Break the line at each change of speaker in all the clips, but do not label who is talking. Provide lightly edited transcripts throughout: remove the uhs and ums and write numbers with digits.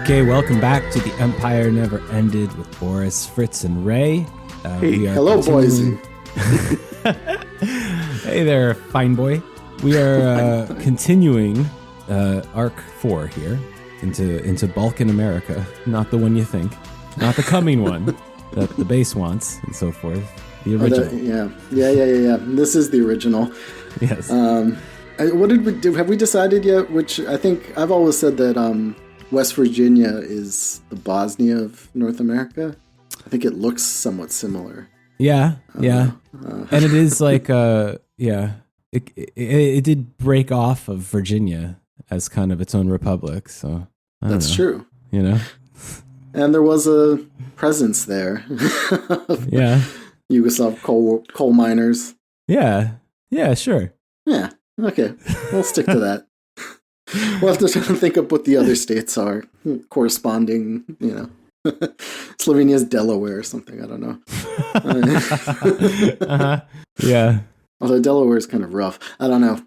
Okay, welcome back to The Empire Never Ended with Boris, Fritz, and Ray.
Hello, boys.
Hey there, fine boy. We are continuing Arc 4 here into Balkan America. Not the one you think. Not the coming one that the base wants, and so forth. The original.
Yeah. This is the original.
Yes.
What did we do? Have we decided yet? Which I think I've always said that West Virginia is the Bosnia of North America. I think it looks somewhat similar.
Yeah. And it is like, it did break off of Virginia as kind of its own republic. So
that's true.
You know?
And there was a presence there.
Yeah.
Yugoslav coal miners.
Yeah, sure.
Yeah, okay. We'll stick to that. We'll have to try to think up what the other states are corresponding, Slovenia's Delaware or something, I don't know.
Yeah.
Although Delaware is kind of rough. I don't know.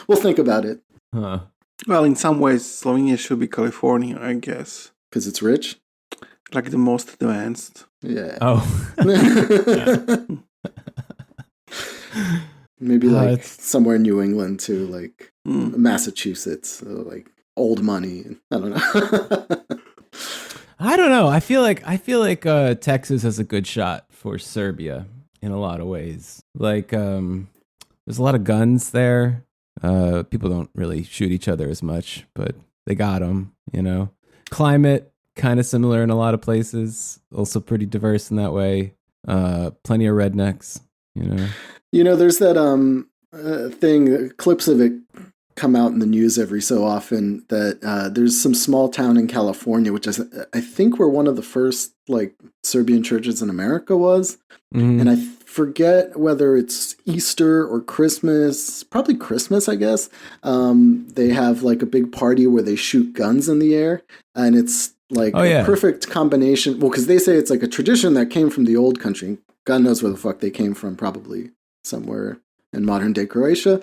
We'll think about it.
Huh.
Well, in some ways, Slovenia should be California, I guess.
Because it's rich?
Like the most advanced.
Yeah.
Oh.
Maybe like somewhere in New England too, like Massachusetts, like old money. I don't know.
I don't know. I feel like Texas has a good shot for Serbia in a lot of ways. Like, there's a lot of guns there. People don't really shoot each other as much, but they got them. Climate kind of similar in a lot of places. Also pretty diverse in that way. Plenty of rednecks.
There's that thing, clips of it come out in the news every so often, that there's some small town in California, which is, I think, where one of the first like Serbian churches in America was. Mm-hmm. And I forget whether it's Easter or Christmas, probably Christmas, I guess. They have like a big party where they shoot guns in the air, and it's like a perfect combination. Well, because they say it's like a tradition that came from the old country. God knows where the fuck they came from, probably somewhere in modern day Croatia.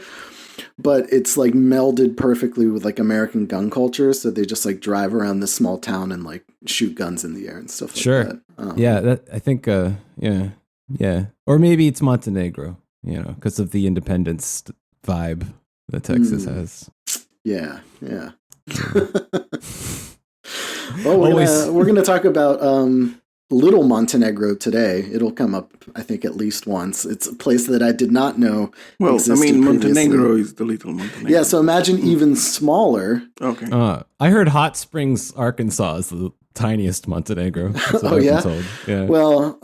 But it's like melded perfectly with like American gun culture. So they just like drive around this small town and like shoot guns in the air and stuff like that.
I think, yeah. Or maybe it's Montenegro, because of the independence vibe that Texas has.
Yeah. Well, we're going to talk about Little Montenegro today. It'll come up, I think, at least once. It's a place that I did not know existed
Montenegro
previously.
is the Little Montenegro.
Yeah, so imagine even smaller.
Okay.
I heard Hot Springs, Arkansas is the tiniest Montenegro. That's what I've been told. Yeah.
Well,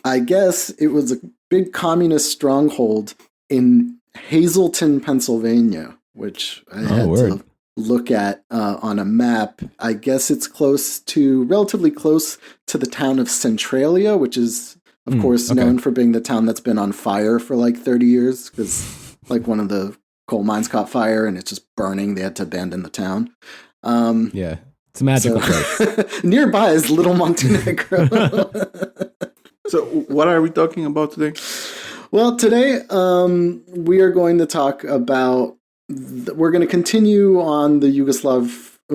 I guess it was a big communist stronghold in Hazleton, Pennsylvania, which I had to look at on a map. I guess it's relatively close to the town of Centralia, which is, of course, known for being the town that's been on fire for like 30 years because like one of the coal mines caught fire and it's just burning. They had to abandon the town.
Yeah, it's a magical place.
Nearby is Little Montenegro.
So what are we talking about today?
Well, today we are going to talk about we're going to continue on the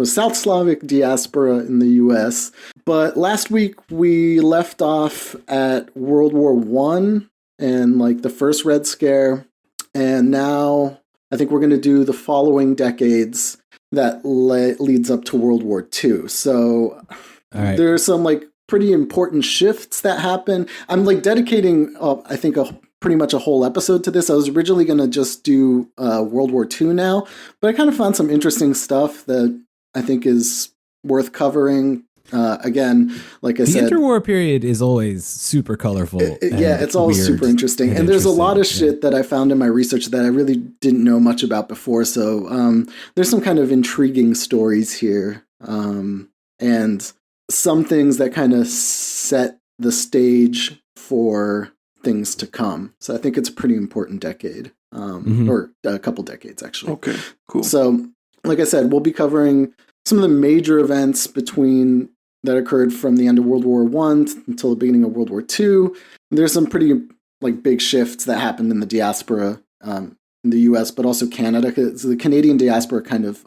South Slavic diaspora in the U.S. But last week we left off at World War I and like the first Red Scare. And now I think we're going to do the following decades that leads up to World War II. So there are some like pretty important shifts that happen. I'm like dedicating, I think, pretty much a whole episode to this. I was originally going to just do World War II now, but I kind of found some interesting stuff that I think is worth covering. Again, like I said,
the interwar period is always super colorful.
It's always super interesting. And there's a lot of shit that I found in my research that I really didn't know much about before. So there's some kind of intriguing stories here. And some things that kind of set the stage for things to come. So I think it's a pretty important decade, or a couple decades, actually.
Okay, cool.
So, like I said, we'll be covering some of the major events that occurred from the end of World War I until the beginning of World War II. There's some pretty like big shifts that happened in the diaspora in the U.S., but also Canada. 'Cause the Canadian diaspora kind of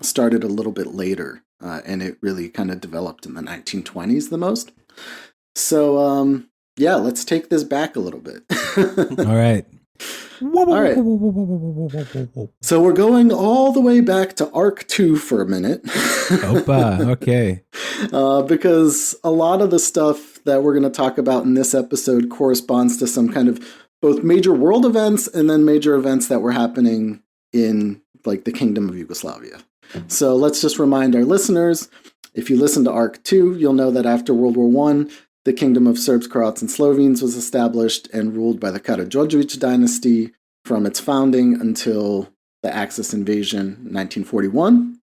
started a little bit later, and it really kind of developed in the 1920s the most. So, yeah, let's take this back a little bit.
All right.
All right. So we're going all the way back to Arc 2 for a minute.
Opa, okay.
Because a lot of the stuff that we're going to talk about in this episode corresponds to some kind of both major world events and then major events that were happening in like the Kingdom of Yugoslavia. So let's just remind our listeners, if you listen to Arc 2, you'll know that after World War I, the Kingdom of Serbs, Croats, and Slovenes was established and ruled by the Karađorđević dynasty from its founding until the Axis invasion in 1941.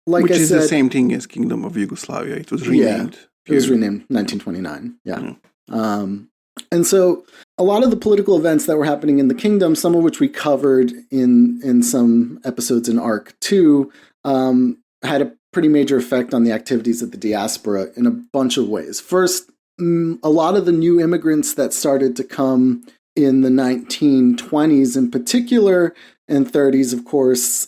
Which is the same thing as Kingdom of Yugoslavia. It was renamed.
Yeah, it was renamed 1929. Yeah. And so a lot of the political events that were happening in the kingdom, some of which we covered in some episodes in Arc 2, had a pretty major effect on the activities of the diaspora in a bunch of ways. First, a lot of the new immigrants that started to come in the 1920s in particular, and 30s, of course,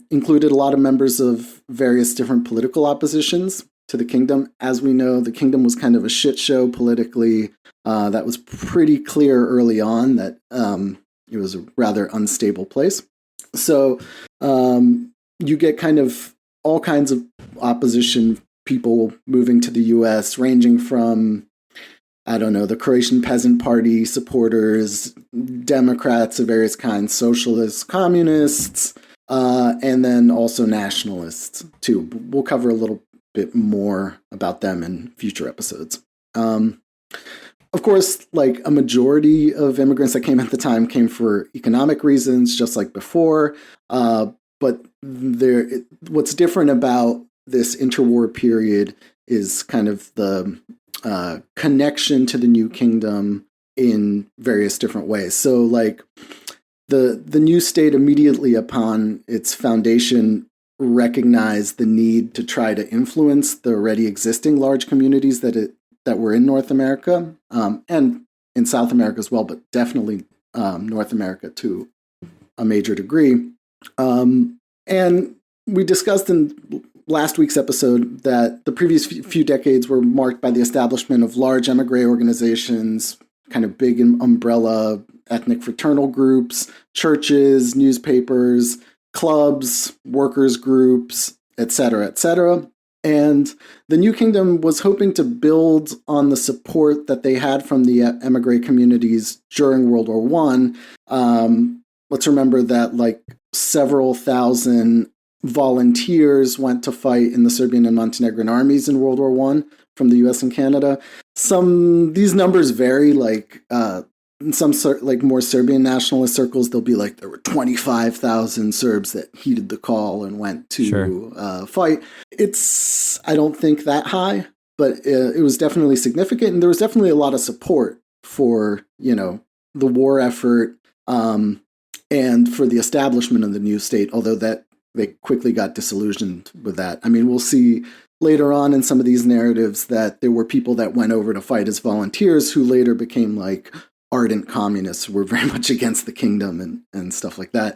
included a lot of members of various different political oppositions to the kingdom. As we know, the kingdom was kind of a shit show politically. That was pretty clear early on that it was a rather unstable place. So you get kind of all kinds of opposition people moving to the U.S., ranging from, I don't know, the Croatian Peasant Party supporters, Democrats of various kinds, socialists, communists, and then also nationalists, too. We'll cover a little bit more about them in future episodes. Of course, like a majority of immigrants that came at the time came for economic reasons, just like before. But what's different about this interwar period is kind of the connection to the new kingdom in various different ways. So, like the new state immediately upon its foundation recognized the need to try to influence the already existing large communities that were in North America and in South America as well, but definitely North America to a major degree. And we discussed in last week's episode that the previous few decades were marked by the establishment of large emigre organizations, kind of big umbrella ethnic fraternal groups, churches, newspapers, clubs, workers' groups, etc., etc. And the New Kingdom was hoping to build on the support that they had from the emigre communities during World War I. Let's remember that like several thousand volunteers went to fight in the Serbian and Montenegrin armies in World War I from the U.S. and Canada. These numbers vary. Like in some more Serbian nationalist circles, they'll be like there were 25,000 Serbs that heeded the call and went to fight. It's I don't think that high, but it was definitely significant, and there was definitely a lot of support for the war effort and for the establishment of the new state. Although that they quickly got disillusioned with that. I mean, we'll see later on in some of these narratives that there were people that went over to fight as volunteers who later became like ardent communists, who were very much against the kingdom and stuff like that.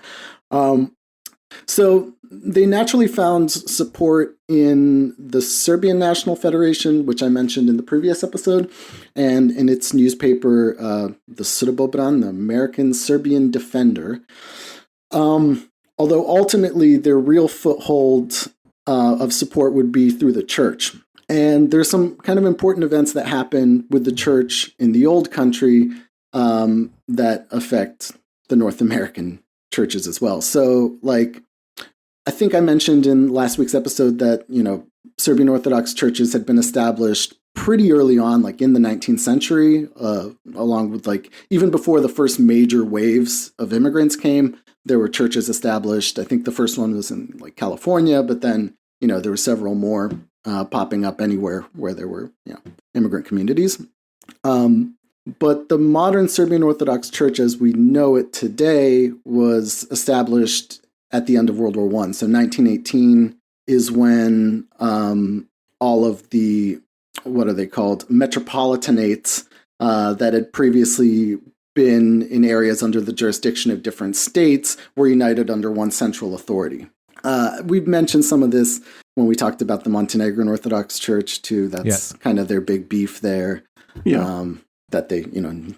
So they naturally found support in the Serbian National Federation, which I mentioned in the previous episode, and in its newspaper, the Srbobran, the American Serbian Defender. Although ultimately their real foothold of support would be through the church. And there's some kind of important events that happen with the church in the old country that affect the North American churches as well. So, like, I think I mentioned in last week's episode that, Serbian Orthodox churches had been established pretty early on, like in the 19th century, along with like even before the first major waves of immigrants came. There were churches established. I think the first one was in like California, but then, there were several more popping up anywhere where there were, immigrant communities. But the modern Serbian Orthodox Church as we know it today was established at the end of World War I. So 1918 is when all of the, what are they called, metropolitanates that had previously been in areas under the jurisdiction of different states were united under one central authority. We've mentioned some of this when we talked about the Montenegrin Orthodox Church too. That's kind of their big beef there.
Yeah.
That they,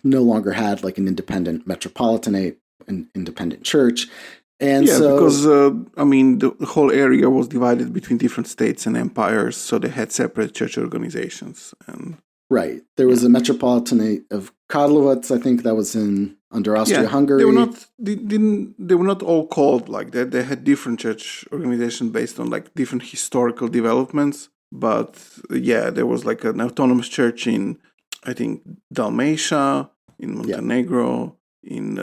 no longer had like an independent metropolitanate, an independent church. And
because the whole area was divided between different states and empires, so they had separate church organizations. And
right, there was a metropolitanate of Karlovac, I think that was under Austria-Hungary.
They were not all called like that. They had different church organizations based on like different historical developments. But there was like an autonomous church in, I think, Dalmatia, in Montenegro, in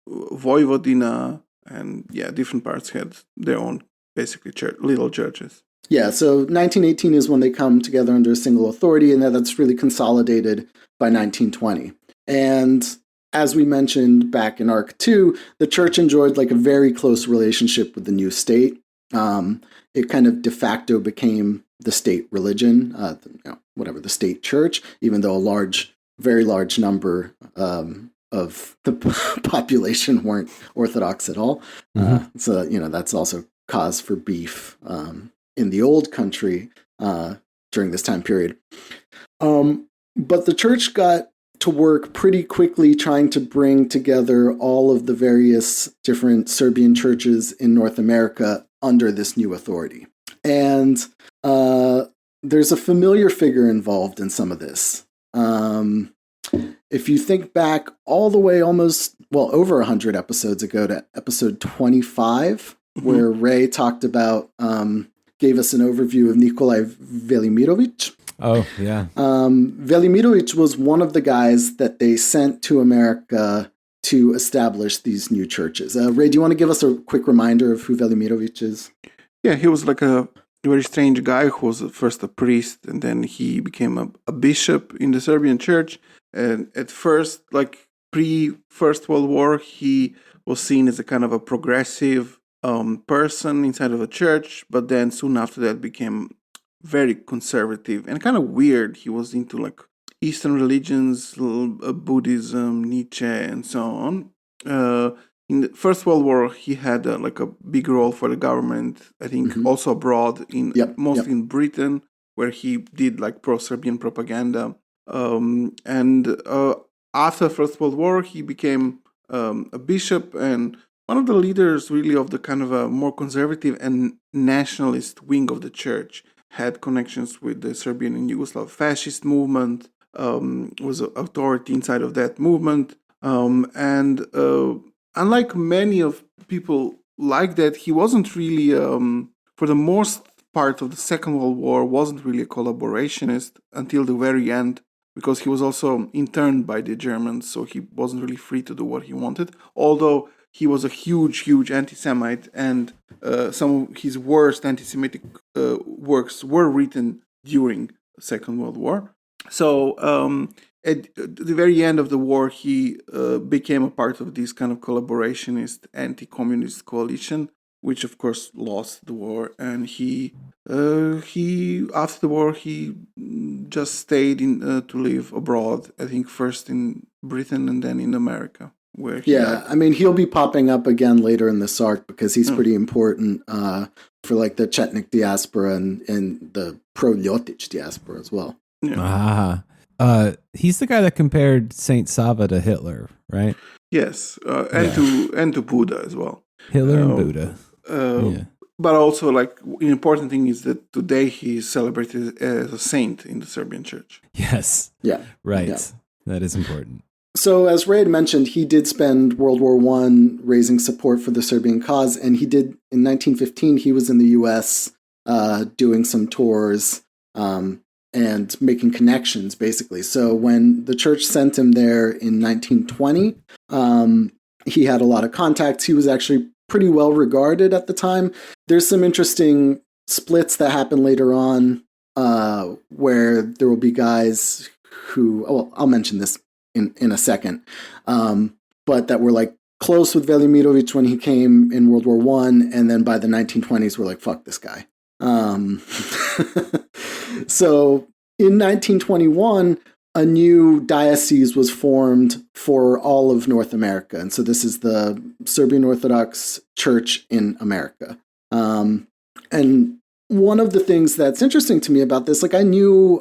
Vojvodina, and different parts had their own basically little churches.
Yeah, so 1918 is when they come together under a single authority, and that's really consolidated by 1920. And as we mentioned back in Arc 2, the church enjoyed like a very close relationship with the new state. It kind of de facto became the state religion, the state church, even though very large number of the population weren't Orthodox at all. So, that's also cause for beef in the old country during this time period. But the church got to work pretty quickly trying to bring together all of the various different Serbian churches in North America under this new authority. And there's a familiar figure involved in some of this. If you think back all the way over 100 episodes ago to episode 25, where Ray talked about, gave us an overview of Nikolai Velimirovic.
Oh, yeah.
Velimirovic was one of the guys that they sent to America to establish these new churches. Ray, do you want to give us a quick reminder of who Velimirovic is?
Yeah, he was like a very strange guy who was first a priest, and then he became a bishop in the Serbian church. And at first, like pre-First World War, he was seen as a kind of a progressive person inside of the church, but then soon after that became very conservative and kind of weird. He was into like Eastern religions, Buddhism, Nietzsche, and so on. In the First World War, he had like a big role for the government, I think also abroad, mostly in Britain, where he did like pro-Serbian propaganda. And after the First World War, he became a bishop and one of the leaders really of the kind of a more conservative and nationalist wing of the church. Had connections with the Serbian and Yugoslav fascist movement, was an authority inside of that movement. And unlike many of people like that, he wasn't really, for the most part of the Second World War, wasn't really a collaborationist until the very end, because he was also interned by the Germans, so he wasn't really free to do what he wanted. Although he was a huge anti-Semite, and some of his worst anti-Semitic works were written during the Second World War. So at the very end of the war, he became a part of this kind of collaborationist anti-communist coalition, which of course lost the war. And he after the war, he just stayed to live abroad. I think first in Britain and then in America.
He'll be popping up again later in this arc because he's pretty important for like the Chetnik diaspora and the pro-Ljotić diaspora as well.
Yeah. He's the guy that compared Saint Sava to Hitler, right?
Yes, and to Buddha as well.
Hitler and Buddha.
But also, like, an important thing is that today he is celebrated as a saint in the Serbian church.
Yes.
Yeah.
Right.
Yeah.
That is important.
So, as Ray had mentioned, he did spend World War I raising support for the Serbian cause, and he did, in 1915, he was in the U.S. Doing some tours and making connections, basically. So, when the church sent him there in 1920, he had a lot of contacts. He was actually pretty well regarded at the time. There's some interesting splits that happen later on where there will be guys who, I'll mention this in a second, but that were like close with Velimirovic when he came in World War I, and then by the 1920s were like, fuck this guy. So in 1921, a new diocese was formed for all of North America. And so this is the Serbian Orthodox Church in America. And one of the things that's interesting to me about this, like I knew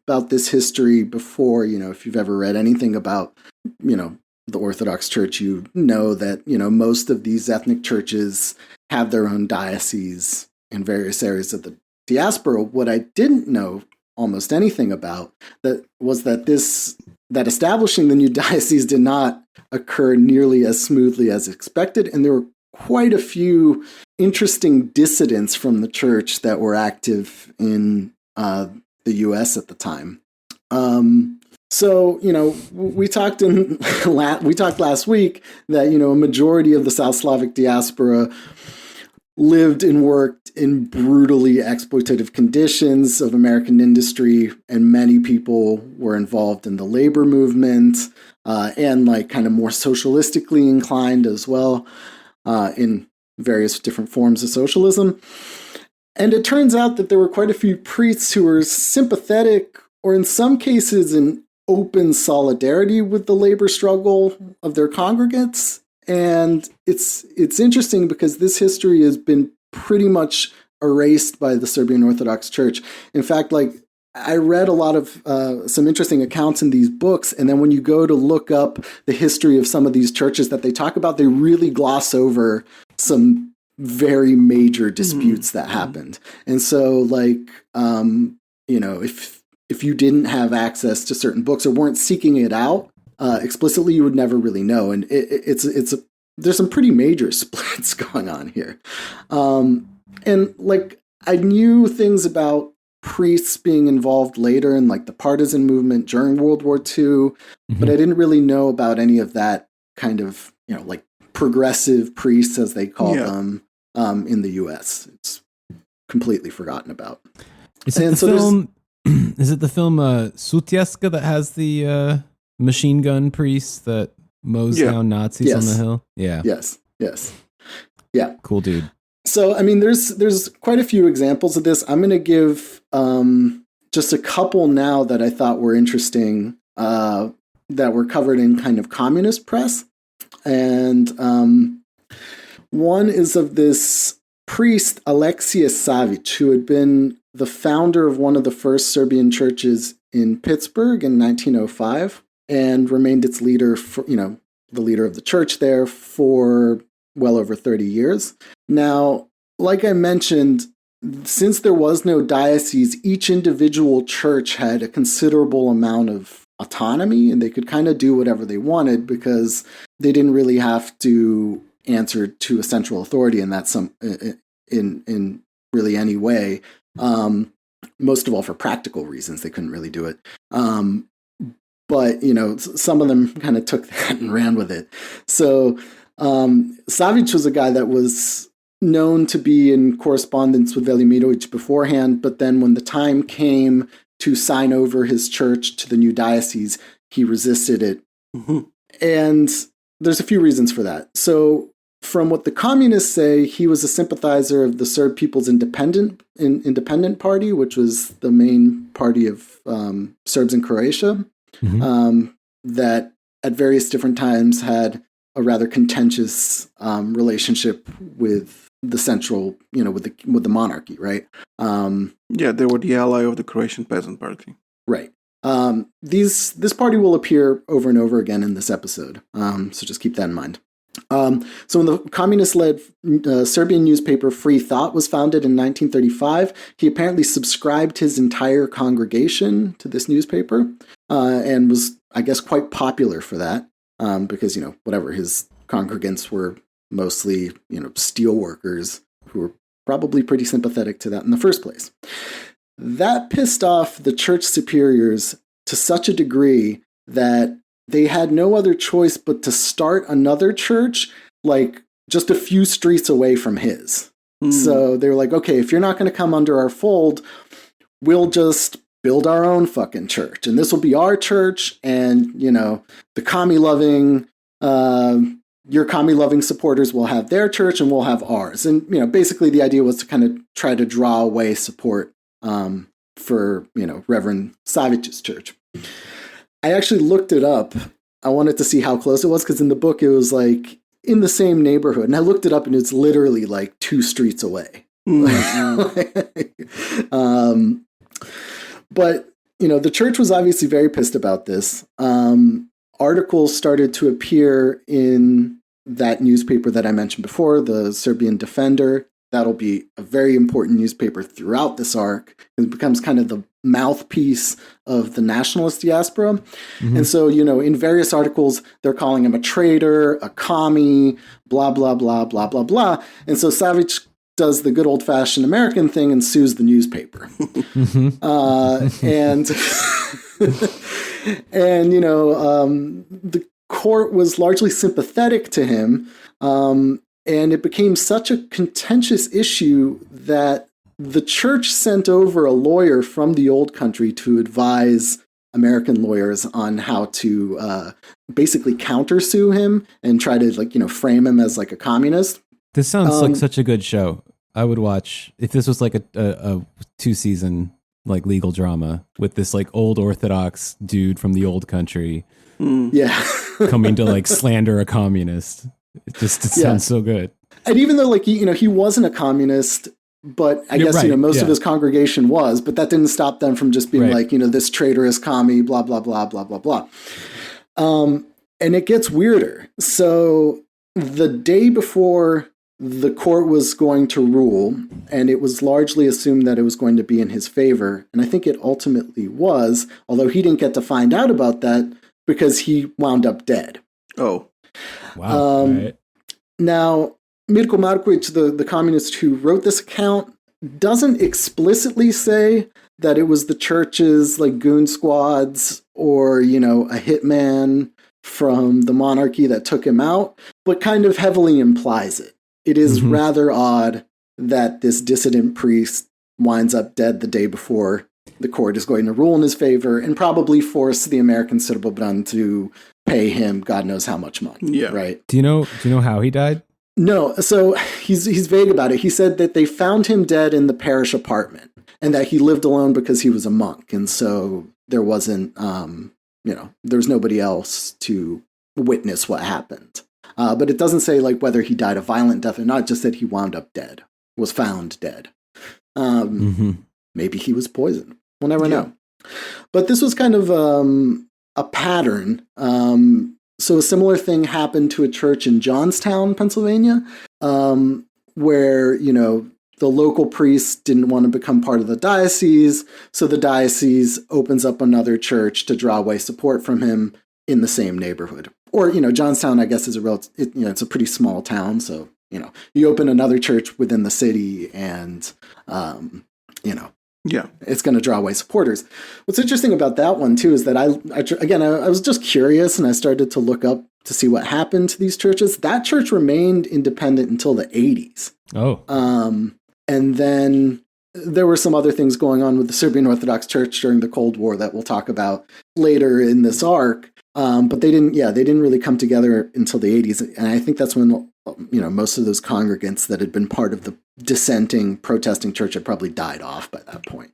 about this history before, if you've ever read anything about, the Orthodox Church, you know that, most of these ethnic churches have their own dioceses in various areas of the diaspora. What I didn't know almost anything about was that establishing the new diocese did not occur nearly as smoothly as expected, and there were quite a few interesting dissidents from the church that were active in the U.S. at the time. So, we talked last week that, a majority of the South Slavic diaspora lived and worked in brutally exploitative conditions of American industry, and many people were involved in the labor movement and like kind of more socialistically inclined as well in various different forms of socialism. And it turns out that there were quite a few priests who were sympathetic, or in some cases in open solidarity with the labor struggle of their congregants. And it's interesting because this history has been pretty much erased by the Serbian Orthodox Church. In fact, like I read a lot of some interesting accounts in these books, and then when you go to look up the history of some of these churches that they talk about, they really gloss over some very major disputes that happened. And so, like, if you didn't have access to certain books or weren't seeking it out explicitly, you would never really know. And there's some pretty major splits going on here. And like I knew things about priests being involved later in like the partisan movement during World War II, but I didn't really know about any of that kind of, like progressive priests, as they call them, in the U.S. It's completely forgotten about.
Is it the film Sutjeska that has the machine gun priest that mows down Nazis on the hill? Yeah.
Yes. Yeah.
Cool dude.
So, I mean, there's quite a few examples of this. I'm going to give just a couple now that I thought were interesting that were covered in kind of communist press. And one is of this priest, Aleksija Savić, who had been the founder of one of the first Serbian churches in Pittsburgh in 1905 and remained its leader for, the leader of the church there for well over 30 years. Now, like I mentioned, since there was no diocese, each individual church had a considerable amount of autonomy, and they could kind of do whatever they wanted because they didn't really have to answer to a central authority in that in really any way. Most of all, for practical reasons, they couldn't really do it. But, some of them kind of took that and ran with it. So Savić was a guy that was known to be in correspondence with Velimirović beforehand, but then when the time came to sign over his church to the new diocese, he resisted it. And there's a few reasons for that. So from what the communists say, he was a sympathizer of the Serb People's Independent Party, which was the main party of Serbs in Croatia, that at various different times had a rather contentious relationship with the central, with the monarchy, right?
They were the ally of the Croatian Peasant Party.
Right. This party will appear over and over again in this episode, so just keep that in mind. So when the communist-led Serbian newspaper Free Thought was founded in 1935, he apparently subscribed his entire congregation to this newspaper and was, I guess, quite popular for that because, whatever, his congregants were mostly, steel workers who were probably pretty sympathetic to that in the first place. That pissed off the church superiors to such a degree that they had no other choice but to start another church, like just a few streets away from his. So they were like, okay, if you're not going to come under our fold, we'll just build our own fucking church. And this will be our church. And, the commie-loving, your commie-loving supporters will have their church and we'll have ours. And, basically the idea was to kind of try to draw away support for, Reverend Savic's church. I actually looked it up. I wanted to see how close it was because in the book it was like in the same neighborhood, and I looked it up and it's literally like 2 streets away. But the church was obviously very pissed about this. Articles started to appear in that newspaper that I mentioned before, the Serbian Defender. That'll be a very important newspaper throughout this arc. It becomes kind of the mouthpiece of the nationalist diaspora. Mm-hmm. And so, in various articles, they're calling him a traitor, a commie, blah, blah, blah, blah, blah, blah. And so Savic does the good old-fashioned American thing and sues the newspaper. Mm-hmm. The court was largely sympathetic to him. And it became such a contentious issue that the church sent over a lawyer from the old country to advise American lawyers on how to basically countersue him and try to frame him as like a communist.
This sounds like such a good show. I would watch if this was like a 2-season like legal drama with this like old Orthodox dude from the old country.
Yeah.
coming to like slander a communist. It sounds so good.
And even though he wasn't a communist, but I guess,
right.
Most of his congregation was, but that didn't stop them from just being like, this traitorous commie, blah, blah, blah, blah, blah, blah. And it gets weirder. So the day before the court was going to rule, and it was largely assumed that it was going to be in his favor, and I think it ultimately was, although he didn't get to find out about that because he wound up dead.
Oh.
Wow. Right.
Now, Mirko Markovic, the communist who wrote this account, doesn't explicitly say that it was the church's like goon squads or, a hitman from the monarchy that took him out, but kind of heavily implies it. It is rather odd that this dissident priest winds up dead the day before the court is going to rule in his favor and probably force the American Srbobran to pay him God knows how much money.
Yeah.
Right.
Do you know how he died?
No. So he's vague about it. He said that they found him dead in the parish apartment and that he lived alone because he was a monk. And so there wasn't, there was nobody else to witness what happened. But it doesn't say like whether he died a violent death or not, just that he wound up dead, was found dead. Maybe he was poisoned. We'll never know. But this was kind of a pattern. So a similar thing happened to a church in Johnstown, Pennsylvania, where, the local priest didn't want to become part of the diocese. So the diocese opens up another church to draw away support from him in the same neighborhood. Or, Johnstown, I guess, is it's a pretty small town. So, you open another church within the city and, it's going to draw away supporters. What's interesting about that one, too, is that I was just curious and I started to look up to see what happened to these churches. That church remained independent until the 80s. Oh. And then there were some other things going on with the Serbian Orthodox Church during the Cold War that we'll talk about later in this arc. But they didn't really come together until the 80s. And I think that's when, most of those congregants that had been part of the dissenting, protesting church had probably died off by that point,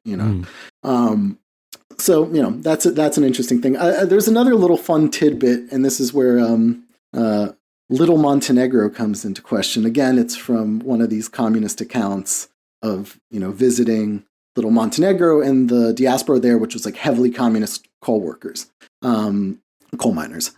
So, that's an interesting thing. There's another little fun tidbit, and this is where Little Montenegro comes into question. Again, it's from one of these communist accounts of, visiting Little Montenegro and the diaspora there, which was like heavily communist coal workers. Coal miners.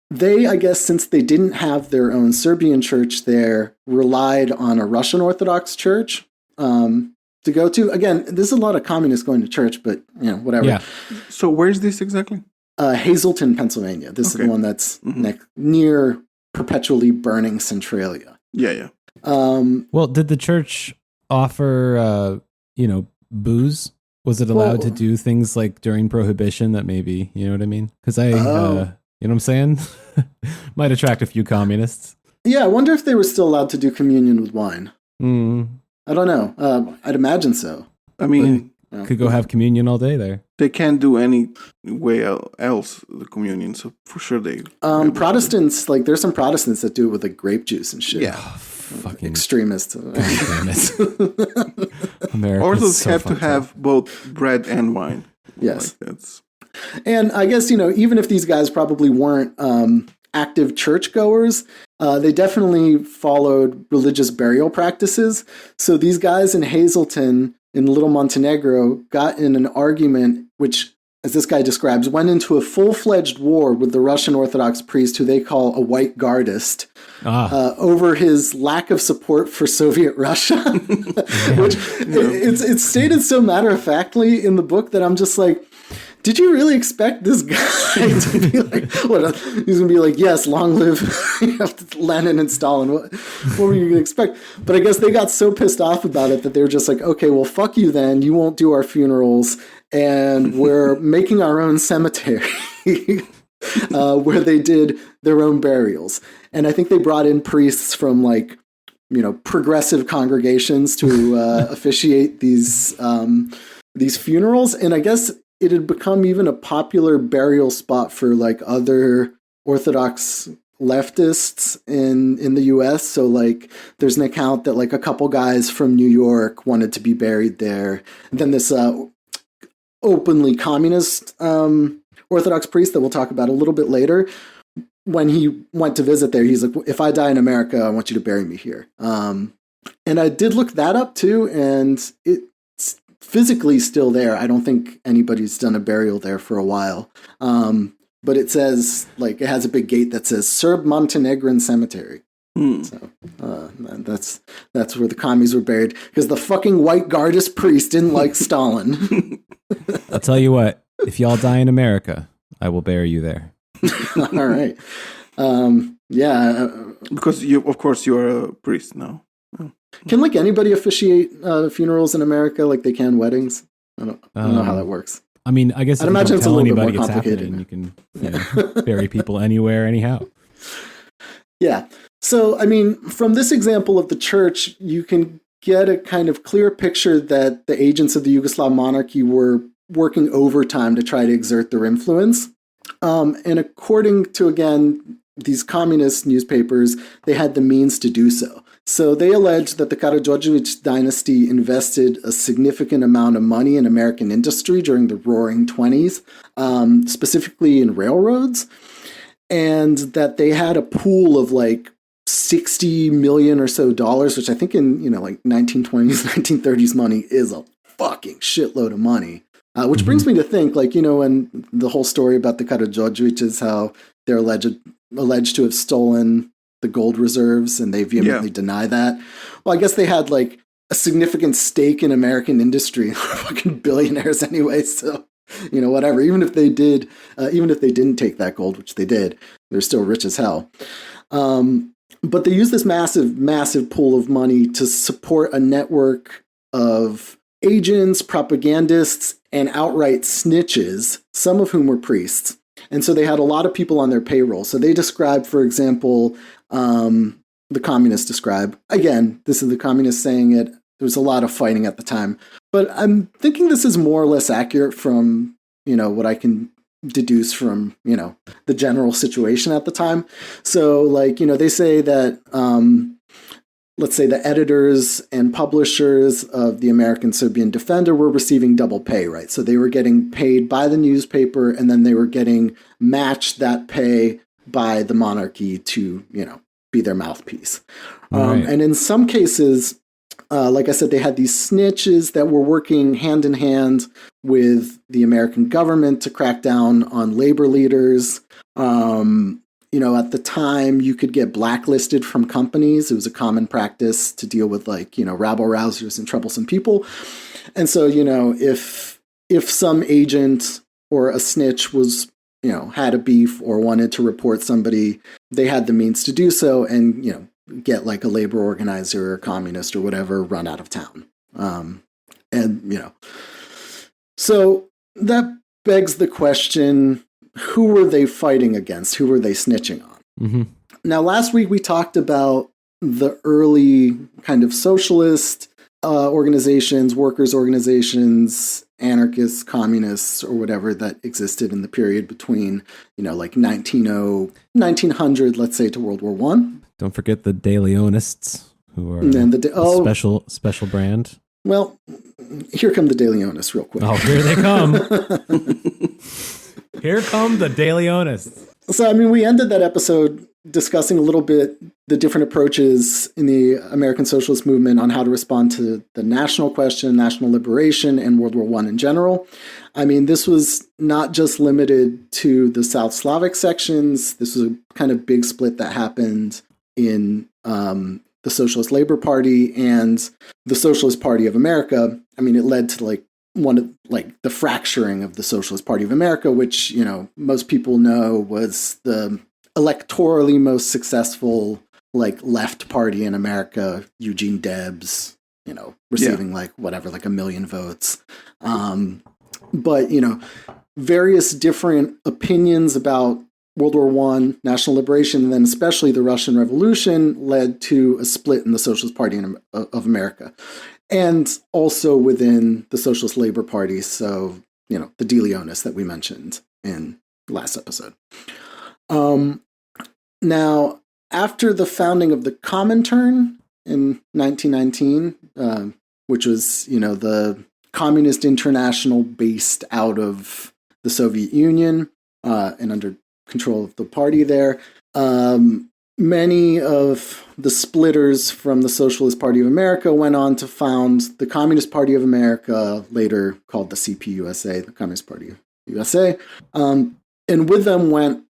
They, I guess, since they didn't have their own Serbian church there, relied on a Russian Orthodox church to go to. Again, there's a lot of communists going to church, but, whatever. Yeah.
So where's this exactly?
Hazelton, Pennsylvania. This is the one that's near perpetually burning Centralia.
Yeah.
Well, did the church offer, booze? Was it allowed to do things like during Prohibition that maybe, you know what I mean? Because you know what I'm saying? Might attract a few communists.
Yeah, I wonder if they were still allowed to do communion with wine. I don't know. I'd imagine so.
I mean,
could go have communion all day there.
They can't do any way else the communion, so for sure they.
Protestants, there's some Protestants that do it with like grape juice and shit.
Yeah.
Fucking extremists.
Orthodox have to have both bread and wine.
Yes. And I guess, even if these guys probably weren't active churchgoers, they definitely followed religious burial practices. So these guys in Hazleton, in Little Montenegro, got in an argument which, as this guy describes, went into a full-fledged war with the Russian Orthodox priest, who they call a white guardist, over his lack of support for Soviet Russia. Which it's stated so matter-of-factly in the book that I'm just like, did you really expect this guy to be like, what? He's going to be like, yes, long live Lenin and Stalin. What were you going to expect? But I guess they got so pissed off about it that they were just like, okay, well, fuck you then. You won't do our funerals. And we're making our own cemetery where they did their own burials. And I think they brought in priests from progressive congregations to officiate these funerals. And I guess it had become even a popular burial spot for other Orthodox leftists in the US. So there's an account that a couple guys from New York wanted to be buried there. And then this openly communist Orthodox priest that we'll talk about a little bit later, when he went to visit there, he's like, if I die in America, I want you to bury me here. And I did look that up too, and it's physically still there. I don't think anybody's done a burial there for a while. But it says, it has a big gate that says Serb Montenegrin Cemetery. So that's where the commies were buried, because the fucking white guardist priest didn't like Stalin.
I'll tell you what, if y'all die in America, I will bury you there.
All right.
Because you are a priest now. Oh.
Can anybody officiate funerals in America like they can weddings? I don't know how that works.
I mean, I guess
I'd imagine it's a little bit more
it's
complicated.
You can bury people anywhere, anyhow.
Yeah. So, I mean, from this example of the church, you can get a kind of clear picture that the agents of the Yugoslav monarchy were working overtime to try to exert their influence. And according to, again, these communist newspapers, they had the means to do so. So they alleged that the Karađorđević dynasty invested a significant amount of money in American industry during the Roaring '20s, specifically in railroads, and that they had a pool of $60 million or so dollars, which I think in 1920s, 1930s money is a fucking shitload of money. Which brings me to think, when the whole story about the Karađorđevićes, how they're alleged to have stolen the gold reserves, and they vehemently deny that. Well, I guess they had a significant stake in American industry. They're fucking billionaires anyway, so whatever. Even if they didn't take that gold, which they did, they're still rich as hell. But they use this massive pool of money to support a network of agents, propagandists, and outright snitches, some of whom were priests. And so they had a lot of people on their payroll. So they describe, for example, the communists describe, again, this is the communists saying it, there was a lot of fighting at the time. But I'm thinking this is more or less accurate from, what I can deduce from, the general situation at the time. So, they say that, let's say the editors and publishers of the American Serbian Defender were receiving double pay, right? So they were getting paid by the newspaper, and then they were getting matched that pay by the monarchy to, be their mouthpiece. Right. And in some cases, like I said, they had these snitches that were working hand in hand with the American government to crack down on labor leaders. At the time, you could get blacklisted from companies. It was a common practice to deal with rabble-rousers and troublesome people. And so, if some agent or a snitch was, had a beef or wanted to report somebody, they had the means to do so and, get a labor organizer or communist or whatever run out of town. So that begs the question, who were they fighting against? Who were they snitching on?
Mm-hmm.
Now, last week we talked about the early kind of socialist organizations, workers' organizations, anarchists, communists, or whatever that existed in the period between, 1900, let's say, to World War One.
Don't forget the De Leonists, who are special brand.
Well, here come the De Leonists real quick.
Oh, here they come. Here come the De Leonists.
So, I mean, we ended that episode discussing a little bit the different approaches in the American socialist movement on how to respond to the national question, national liberation, and World War I in general. I mean, this was not just limited to the South Slavic sections. This was a kind of big split that happened in the Socialist Labor Party and the Socialist Party of America. I mean, it led to the fracturing of the Socialist Party of America, which, you know, most people know was the electorally most successful left party in America. Eugene Debs, you know, receiving 1 million votes. But, you know, various different opinions about World War I, national liberation, and then especially the Russian Revolution led to a split in the Socialist Party of America. And also within the Socialist Labor Party, so, you know, the De Leonists that we mentioned in the last episode. Now, after the founding of the Comintern in 1919, which was, you know, the Communist International based out of the Soviet Union and under control of the party there, many of the splitters from the Socialist Party of America went on to found the Communist Party of America, later called the CPUSA, the Communist Party of USA. And with them went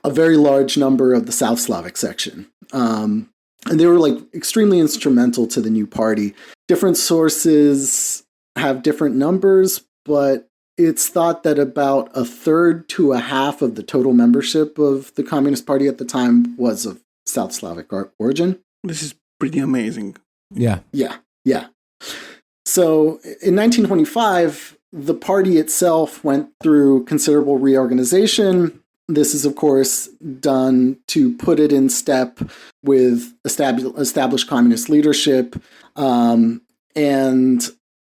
a very large number of the South Slavic section. And they were extremely instrumental to the new party. Different sources have different numbers, but it's thought that about a third to a half of the total membership of the Communist Party at the time was of South Slavic origin.
This is pretty amazing.
Yeah.
Yeah. So in 1925, the party itself went through considerable reorganization. This is, of course, done to put it in step with established communist leadership, and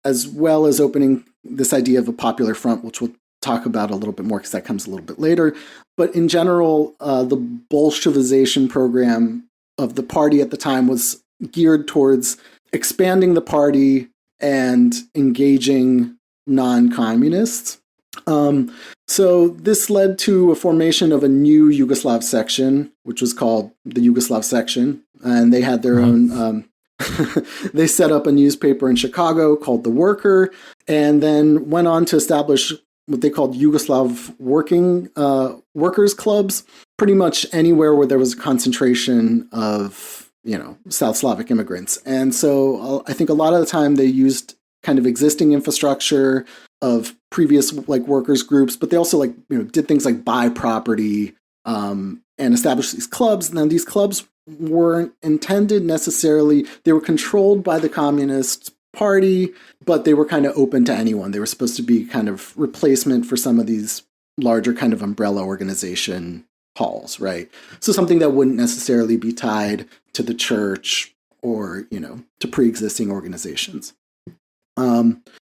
as well as opening this idea of a popular front, which we'll talk about a little bit more because that comes a little bit later. But in general, the Bolshevization program of the party at the time was geared towards expanding the party and engaging non-communists. So this led to a formation of a new Yugoslav section, which was called the Yugoslav section. And they had their own, they set up a newspaper in Chicago called The Worker, and then went on to establish what they called Yugoslav workers clubs, pretty much anywhere where there was a concentration of, you know, South Slavic immigrants. And so I think a lot of the time they used kind of existing infrastructure of previous workers groups, but they also did things like buy property and establish these clubs. And then these clubs weren't intended necessarily, they were controlled by the Communist Party, but they were kind of open to anyone. They were supposed to be kind of replacement for some of these larger kind of umbrella organization halls, right? So something that wouldn't necessarily be tied to the church or, you know, to pre-existing organizations.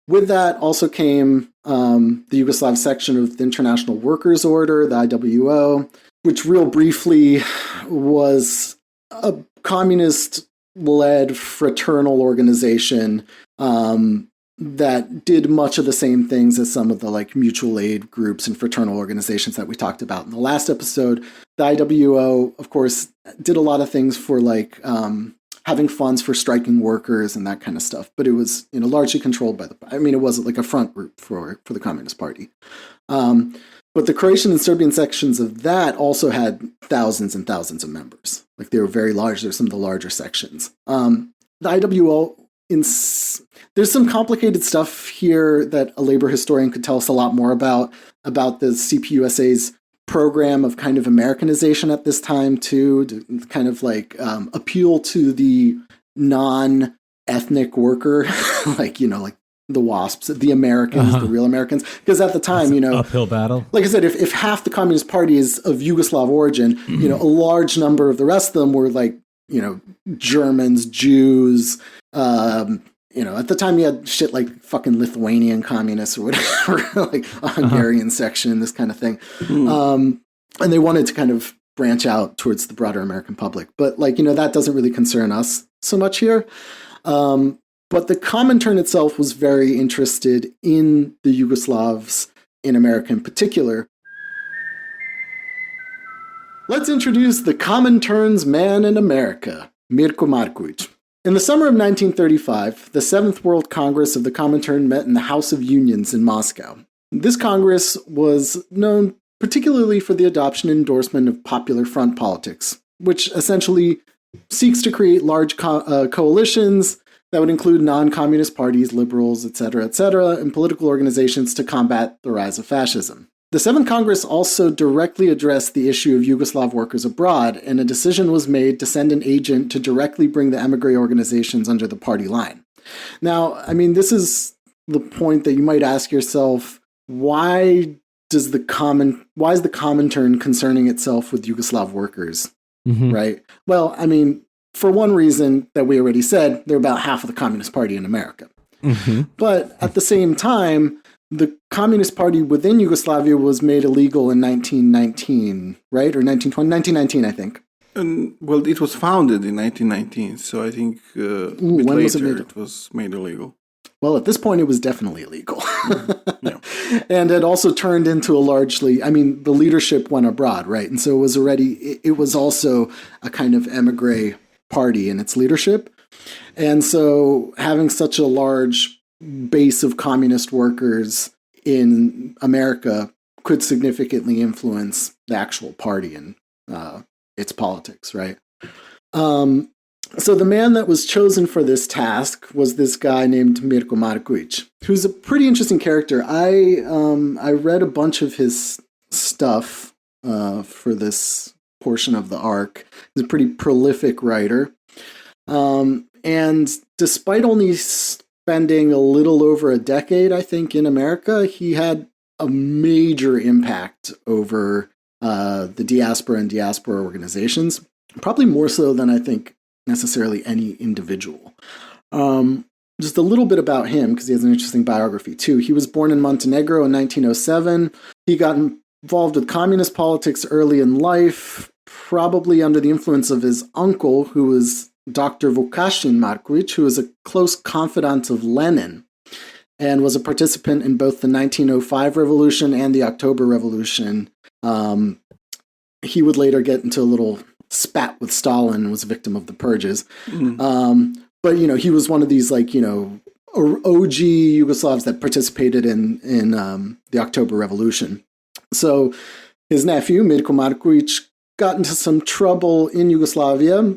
With that also came the Yugoslav section of the International Workers' Order, the IWO, which real briefly was a communist-led fraternal organization that did much of the same things as some of the mutual aid groups and fraternal organizations that we talked about in the last episode. The IWO, of course, did a lot of things for having funds for striking workers and that kind of stuff. But it was, you know, largely controlled by it wasn't a front group for the Communist Party. But the Croatian and Serbian sections of that also had thousands and thousands of members. They were very large. They're some of the larger sections. The IWO, there's some complicated stuff here that a labor historian could tell us a lot more about the CPUSA's program of kind of Americanization at this time too, to kind of appeal to the non-ethnic worker, the WASPs, the Americans, the real Americans. Because at the time, you know,
uphill battle.
Like I said, if half the Communist Party is of Yugoslav origin, you know, a large number of the rest of them were Germans, Jews, you know, at the time you had shit like fucking Lithuanian communists or whatever, a Hungarian section, this kind of thing. And they wanted to kind of branch out towards the broader American public. But that doesn't really concern us so much here. But the Comintern itself was very interested in the Yugoslavs in America in particular. Let's introduce the Comintern's man in America, Mirko Marković. In the summer of 1935, the Seventh World Congress of the Comintern met in the House of Unions in Moscow. This Congress was known particularly for the adoption and endorsement of Popular Front politics, which essentially seeks to create large coalitions that would include non-communist parties, liberals, etc., and political organizations to combat the rise of fascism. The Seventh Congress also directly addressed the issue of Yugoslav workers abroad, and a decision was made to send an agent to directly bring the emigre organizations under the party line. Now, I mean, this is the point that you might ask yourself, why is the Comintern concerning itself with Yugoslav workers, right? Well, I mean, for one reason that we already said, they're about half of the Communist Party in America. But at the same time, the Communist Party within Yugoslavia was made illegal in 1919, right? Or 1919, I think.
Well, it was founded in 1919, so I think a bit
when
later it was made illegal.
Well, at this point, it was definitely illegal. And it also turned into a largely, I mean, the leadership went abroad, right? And so it was also a kind of emigre party in its leadership. And so having such a large base of communist workers in America could significantly influence the actual party and its politics, right? So the man that was chosen for this task was this guy named Mirko Marković, who's a pretty interesting character. I read a bunch of his stuff for this portion of the arc. He's a pretty prolific writer. And despite only spending a little over a decade, I think, in America, he had a major impact over the diaspora and diaspora organizations, probably more so than I think necessarily any individual. Just a little bit about him, because he has an interesting biography too. He was born in Montenegro in 1907. He got involved with communist politics early in life, probably under the influence of his uncle, who was Dr. Vukašin Marković, who was a close confidant of Lenin and was a participant in both the 1905 revolution and the October Revolution. He would later get into a little spat with Stalin and was a victim of the purges. But, you know, he was one of these, like, you know, OG Yugoslavs that participated in the October Revolution. So his nephew, Mirko Marković, got into some trouble in Yugoslavia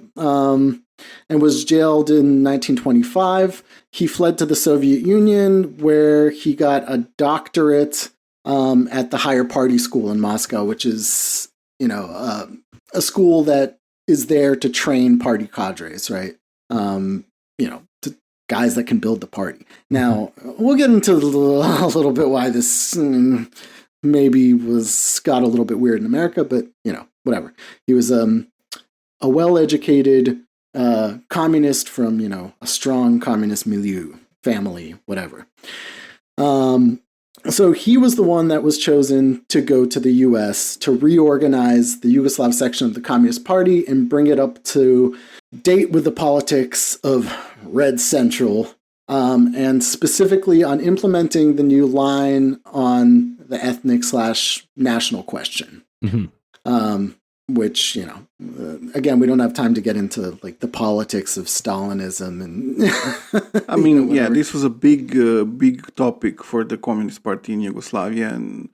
and was jailed in 1925. He fled to the Soviet Union, where he got a doctorate at the Higher Party School in Moscow, which is, you know, a school that is there to train party cadres, right? You know, to guys that can build the party. Now, we'll get into a little bit why this maybe got a little bit weird in America, but, you know, whatever. He was a well-educated communist from, you know, a strong communist milieu, family, whatever. So he was the one that was chosen to go to the U.S. to reorganize the Yugoslav section of the Communist Party and bring it up to date with the politics of Red Central, and specifically on implementing the new line on the ethnic/national question. Which, you know, again, we don't have time to get into, like, the politics of Stalinism and
I mean, yeah, this was a big topic for the Communist Party in Yugoslavia, and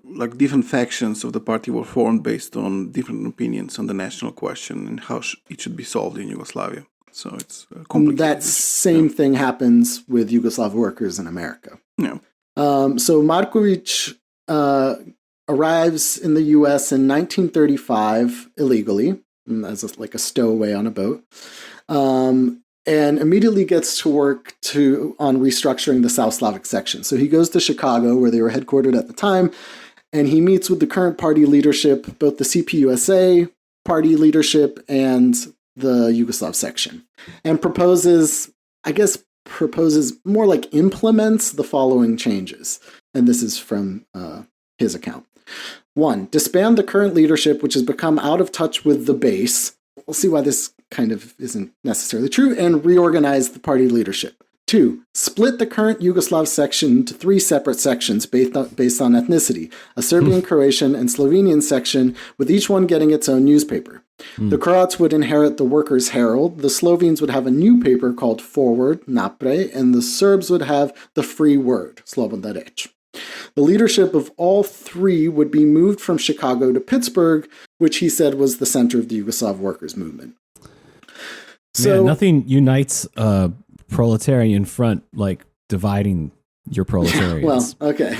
like different factions of the party were formed based on different opinions on the national question and how it should be solved in Yugoslavia. So it's complicated.
That same thing happens with Yugoslav workers in America.
Yeah.
So Marković arrives in the U.S. in 1935 illegally, as like a stowaway on a boat, and immediately gets to work on restructuring the South Slavic section. So he goes to Chicago, where they were headquartered at the time, and he meets with the current party leadership, both the CPUSA party leadership and the Yugoslav section, and proposes more like implements the following changes. And this is from his account. 1, disband the current leadership, which has become out of touch with the base. We'll see why this kind of isn't necessarily true, and reorganize the party leadership. 2. Split the current Yugoslav section into 3 separate sections based on ethnicity, a Serbian, Croatian, and Slovenian section, with each one getting its own newspaper. The Croats would inherit the Workers' Herald, the Slovenes would have a new paper called Forward, Naprej, and the Serbs would have the Free Word, Slobodna Reč. The leadership of all 3 would be moved from Chicago to Pittsburgh, which he said was the center of the Yugoslav workers' movement. So,
man, nothing unites a proletarian front like dividing your proletarians.
Well, okay.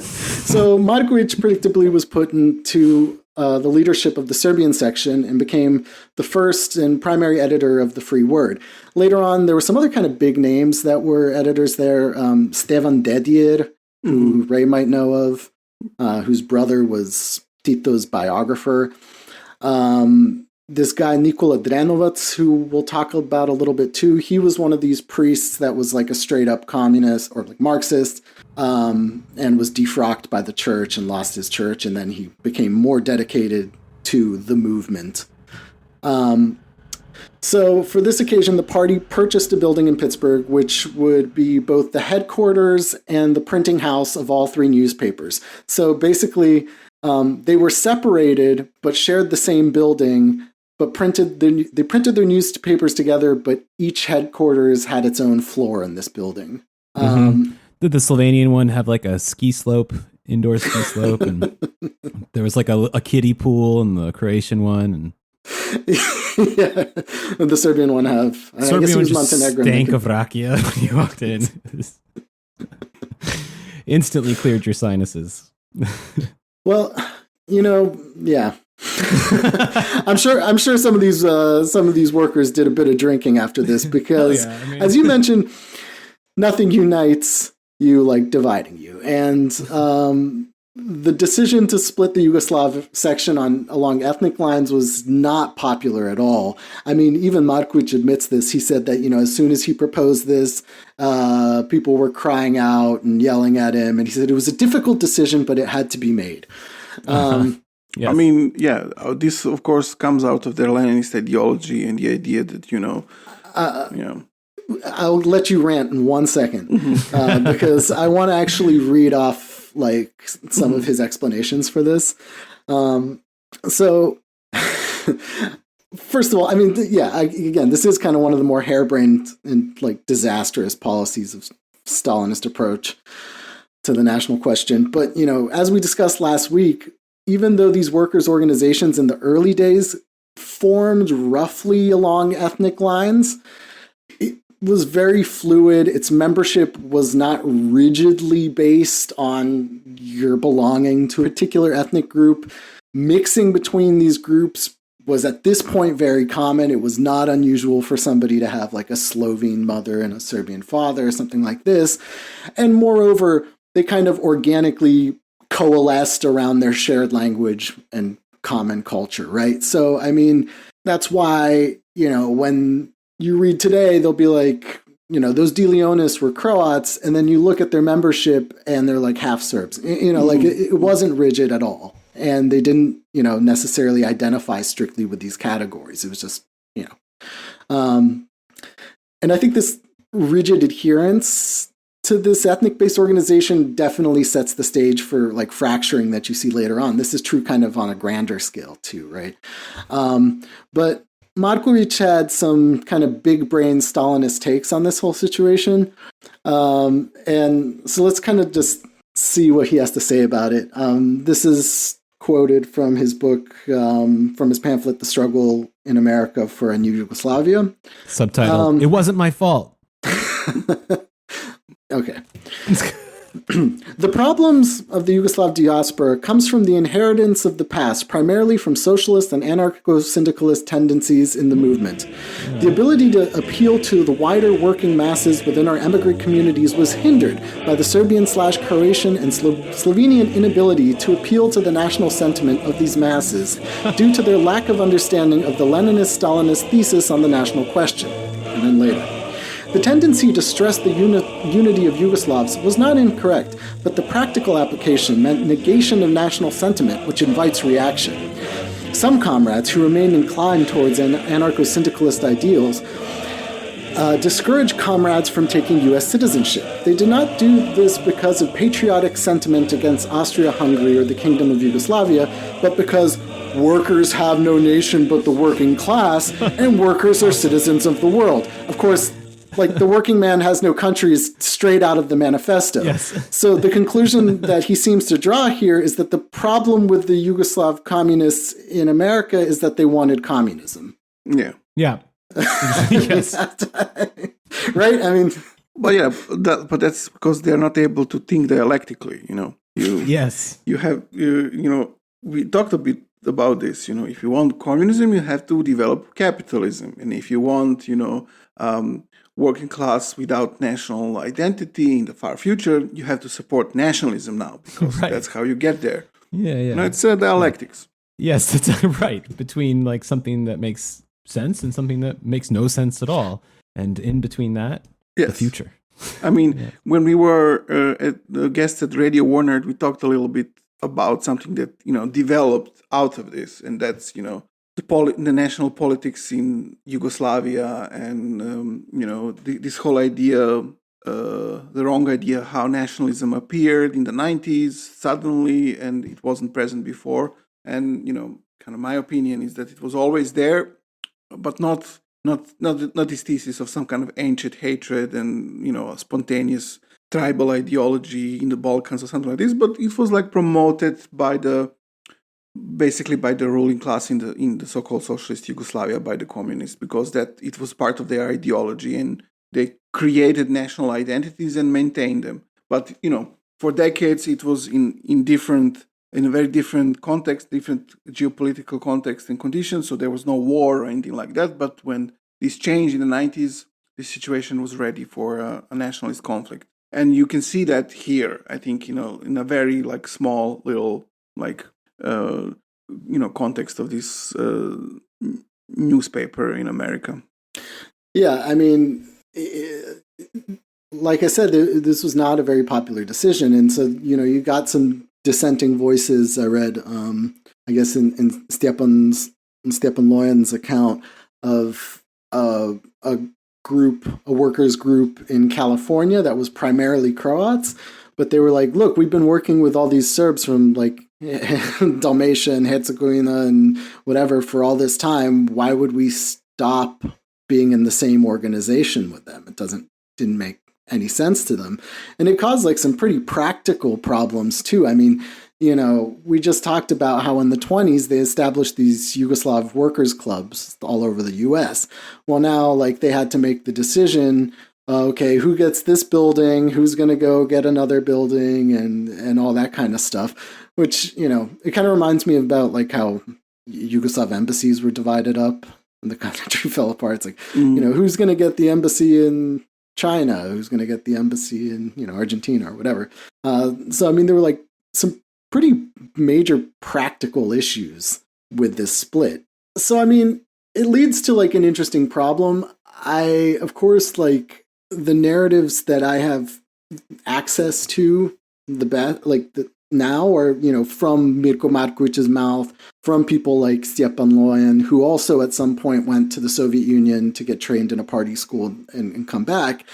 So Marković predictably was put into the leadership of the Serbian section and became the first and primary editor of the Free Word. Later on, there were some other kind of big names that were editors there. Stevan Dedijer, who Ray might know of, whose brother was Tito's biographer. This guy, Nikola Drenovac, who we'll talk about a little bit too, he was one of these priests that was like a straight up communist or like Marxist, and was defrocked by the church and lost his church. And then he became more dedicated to the movement. So for this occasion, the party purchased a building in Pittsburgh, which would be both the headquarters and the printing house of all 3 newspapers. So basically, they were separated but shared the same building, but they printed their newspapers together, but each headquarters had its own floor in this building.
Did the Slovenian one have like a ski slope, indoor ski slope, and there was like a kiddie pool in the Croatian one? And
yeah, and the Serbian one have.
Serbian I guess one just stank of rakia when you walked in. Instantly cleared your sinuses.
Well, yeah. I'm sure some of these workers did a bit of drinking after this because, as you mentioned, nothing unites you like dividing you, and the decision to split the Yugoslav section along ethnic lines was not popular at all. I mean, even Marković admits this. He said that, as soon as he proposed this, people were crying out and yelling at him. And he said it was a difficult decision, but it had to be made.
Yes. I mean, this, of course, comes out of their Leninist ideology and the idea that,
I'll let you rant in 1 second because I want to actually read off some of his explanations for this. So, first of all, I mean, again, this is kind of one of the more harebrained and disastrous policies of Stalinist approach to the national question. But, as we discussed last week, even though these workers' organizations in the early days formed roughly along ethnic lines, it was very fluid. Its membership was not rigidly based on your belonging to a particular ethnic group. Mixing between these groups was at this point very common. It was not unusual for somebody to have a Slovene mother and a Serbian father or something like this. And moreover, they kind of organically coalesced around their shared language and common culture, right? So, I mean, that's why, when you read today, they'll be like, those De Leonis were Croats, and then you look at their membership and they're half Serbs. It wasn't rigid at all. And they didn't, necessarily identify strictly with these categories. It was just, and I think this rigid adherence to this ethnic-based organization definitely sets the stage for fracturing that you see later on. This is true kind of on a grander scale too, right? But Marković had some kind of big brain Stalinist takes on this whole situation. And so let's kind of just see what he has to say about it. This is quoted from his book, from his pamphlet, The Struggle in America for a New Yugoslavia.
Subtitle, It Wasn't My Fault.
Okay. The problems of the Yugoslav diaspora comes from the inheritance of the past, primarily from socialist and anarcho-syndicalist tendencies in the movement. The ability to appeal to the wider working masses within our emigrant communities was hindered by the Serbian/Croatian and Slovenian inability to appeal to the national sentiment of these masses due to their lack of understanding of the Leninist-Stalinist thesis on the national question. And then later. The tendency to stress the unity of Yugoslavs was not incorrect, but the practical application meant negation of national sentiment, which invites reaction. Some comrades who remained inclined towards anarcho-syndicalist ideals discourage comrades from taking U.S. citizenship. They did not do this because of patriotic sentiment against Austria-Hungary or the Kingdom of Yugoslavia, but because workers have no nation but the working class, and workers are citizens of the world. Of course, like the working man has no country is straight out of the manifesto.
Yes.
So the conclusion that he seems to draw here is that the problem with the Yugoslav communists in America is that they wanted communism.
Yeah.
Yeah. Yes.
Right? I mean...
But yeah, but that's because they're not able to think dialectically,
Yes.
We talked a bit about this, if you want communism, you have to develop capitalism. And if you want, working class without national identity in the far future, you have to support nationalism now, because that's how you get there.
Yeah.
It's dialectics.
Yes, that's right. Between like something that makes sense and something that makes no sense at all. And in between that, the future.
I mean, when we were a guest at Radio Warner, we talked a little bit about something that, developed out of this. And that's, the national politics in Yugoslavia and, this whole idea, the wrong idea how nationalism appeared in the 90s suddenly, and it wasn't present before. And, kind of my opinion is that it was always there, but not this thesis of some kind of ancient hatred and, a spontaneous tribal ideology in the Balkans or something like this, but it was like promoted by the ruling class in the so-called socialist Yugoslavia, by the communists, because that it was part of their ideology, and they created national identities and maintained them. But for decades it was in a very different context, different geopolitical context and conditions. So there was no war or anything like that. But when this changed in the 90s, this situation was ready for a nationalist conflict. And you can see that here, I think, in a very like small little like, context of this newspaper in America.
Yeah, I mean, like I said, this was not a very popular decision. And so, you got some dissenting voices. I read, I guess, in Stjepan Lojan's account of a workers group in California that was primarily Croats, but they were like, look, we've been working with all these Serbs from like Dalmatia and Herzegovina and whatever for all this time. Why would we stop being in the same organization with them? It didn't make any sense to them. And it caused like some pretty practical problems too. I mean, we just talked about how in the 1920s they established these Yugoslav workers clubs all over the US. Well, now like they had to make the decision, okay, who gets this building, who's going to go get another building, and all that kind of stuff, which, it kind of reminds me about like how Yugoslav embassies were divided up and the country fell apart. It's like, who's going to get the embassy in China, who's going to get the embassy in, Argentina or whatever. So, I mean, there were like some pretty major practical issues with this split. So, I mean, it leads to like an interesting problem. Of course, like the narratives that I have access to now are, from Mirko Marković's mouth, from people like Stjepan Lojan, who also at some point went to the Soviet Union to get trained in a party school and come back.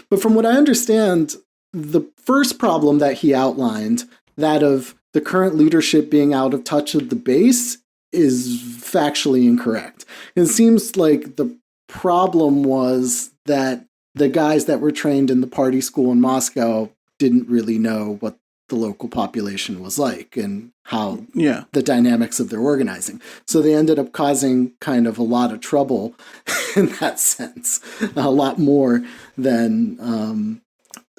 But from what I understand, the first problem that he outlined, that of the current leadership being out of touch with the base, is factually incorrect. It seems like the problem was that the guys that were trained in the party school in Moscow didn't really know what the local population was like and how the dynamics of their organizing. So they ended up causing kind of a lot of trouble in that sense, a lot more than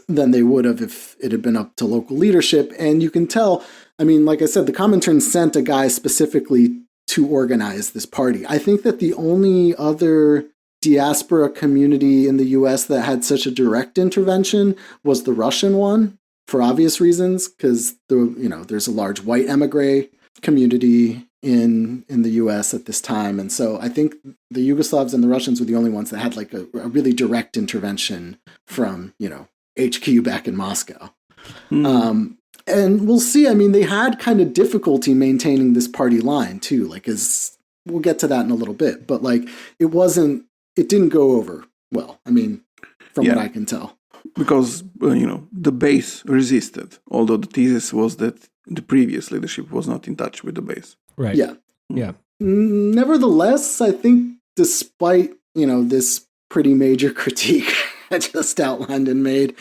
they would have if it had been up to local leadership. And you can tell, I mean, like I said, the Comintern sent a guy specifically to organize this party. I think that the only other diaspora community in the US that had such a direct intervention was the Russian one, for obvious reasons, because there's a large white emigre community in the US at this time. And so I think the Yugoslavs and the Russians were the only ones that had like a really direct intervention from, HQ back in Moscow. And we'll see. I mean, they had kind of difficulty maintaining this party line too, we'll get to that in a little bit, but like it didn't go over well. I mean, from what I can tell.
Because, the base resisted, although the thesis was that the previous leadership was not in touch with the base.
Right.
Yeah.
Yeah.
Nevertheless, I think despite, this pretty major critique I just outlined and made,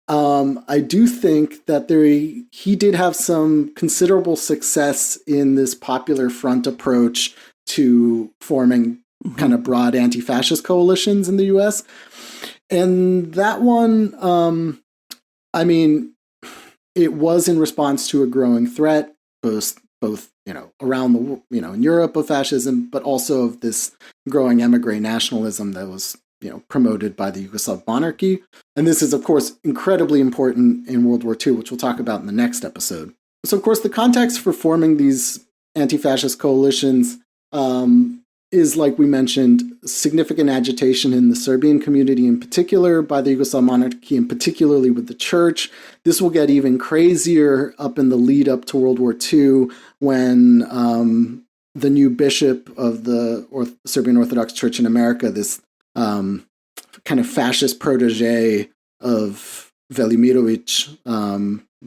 I do think that he did have some considerable success in this popular front approach to forming kind of broad anti-fascist coalitions in the U.S. And that one, it was in response to a growing threat, both around the in Europe of fascism, but also of this growing emigre nationalism that was promoted by the Yugoslav monarchy. And this is, of course, incredibly important in World War II, which we'll talk about in the next episode. So, of course, the context for forming these anti-fascist coalitions is, like we mentioned, significant agitation in the Serbian community in particular, by the Yugoslav monarchy, and particularly with the church. This will get even crazier up in the lead up to World War II, when the new bishop of the Serbian Orthodox Church in America, this kind of fascist protege of Velimirovic,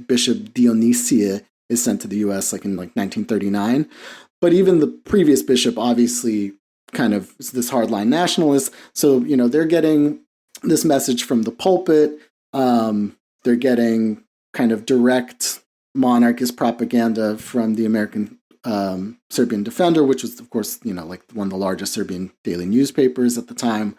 Bishop Dionysie, is sent to the U.S. in 1939. But even the previous bishop, obviously, kind of this hardline nationalist. So, they're getting this message from the pulpit. They're getting kind of direct monarchist propaganda from the American Serbian Defender, which was, of course, one of the largest Serbian daily newspapers at the time.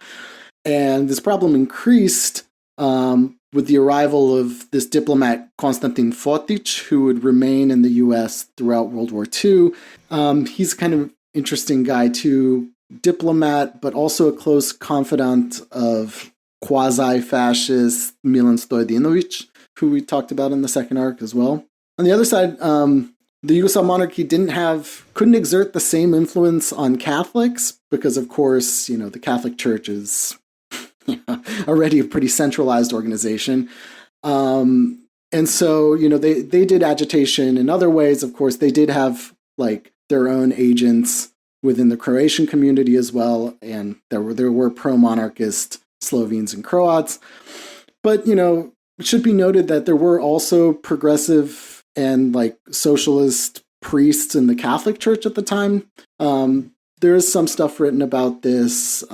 And this problem increased with the arrival of this diplomat, Konstantin Fotić, who would remain in the U.S. throughout World War II. He's kind of interesting guy too, diplomat, but also a close confidant of quasi-fascist Milan Stojdinović, who we talked about in the second arc as well. On the other side, the Yugoslav monarchy couldn't exert the same influence on Catholics because, of course, the Catholic Church is already a pretty centralized organization. And so, they did agitation in other ways. Of course, they did have their own agents within the Croatian community as well. And there were pro-monarchist Slovenes and Croats. But, it should be noted that there were also progressive and socialist priests in the Catholic Church at the time. There is some stuff written about this.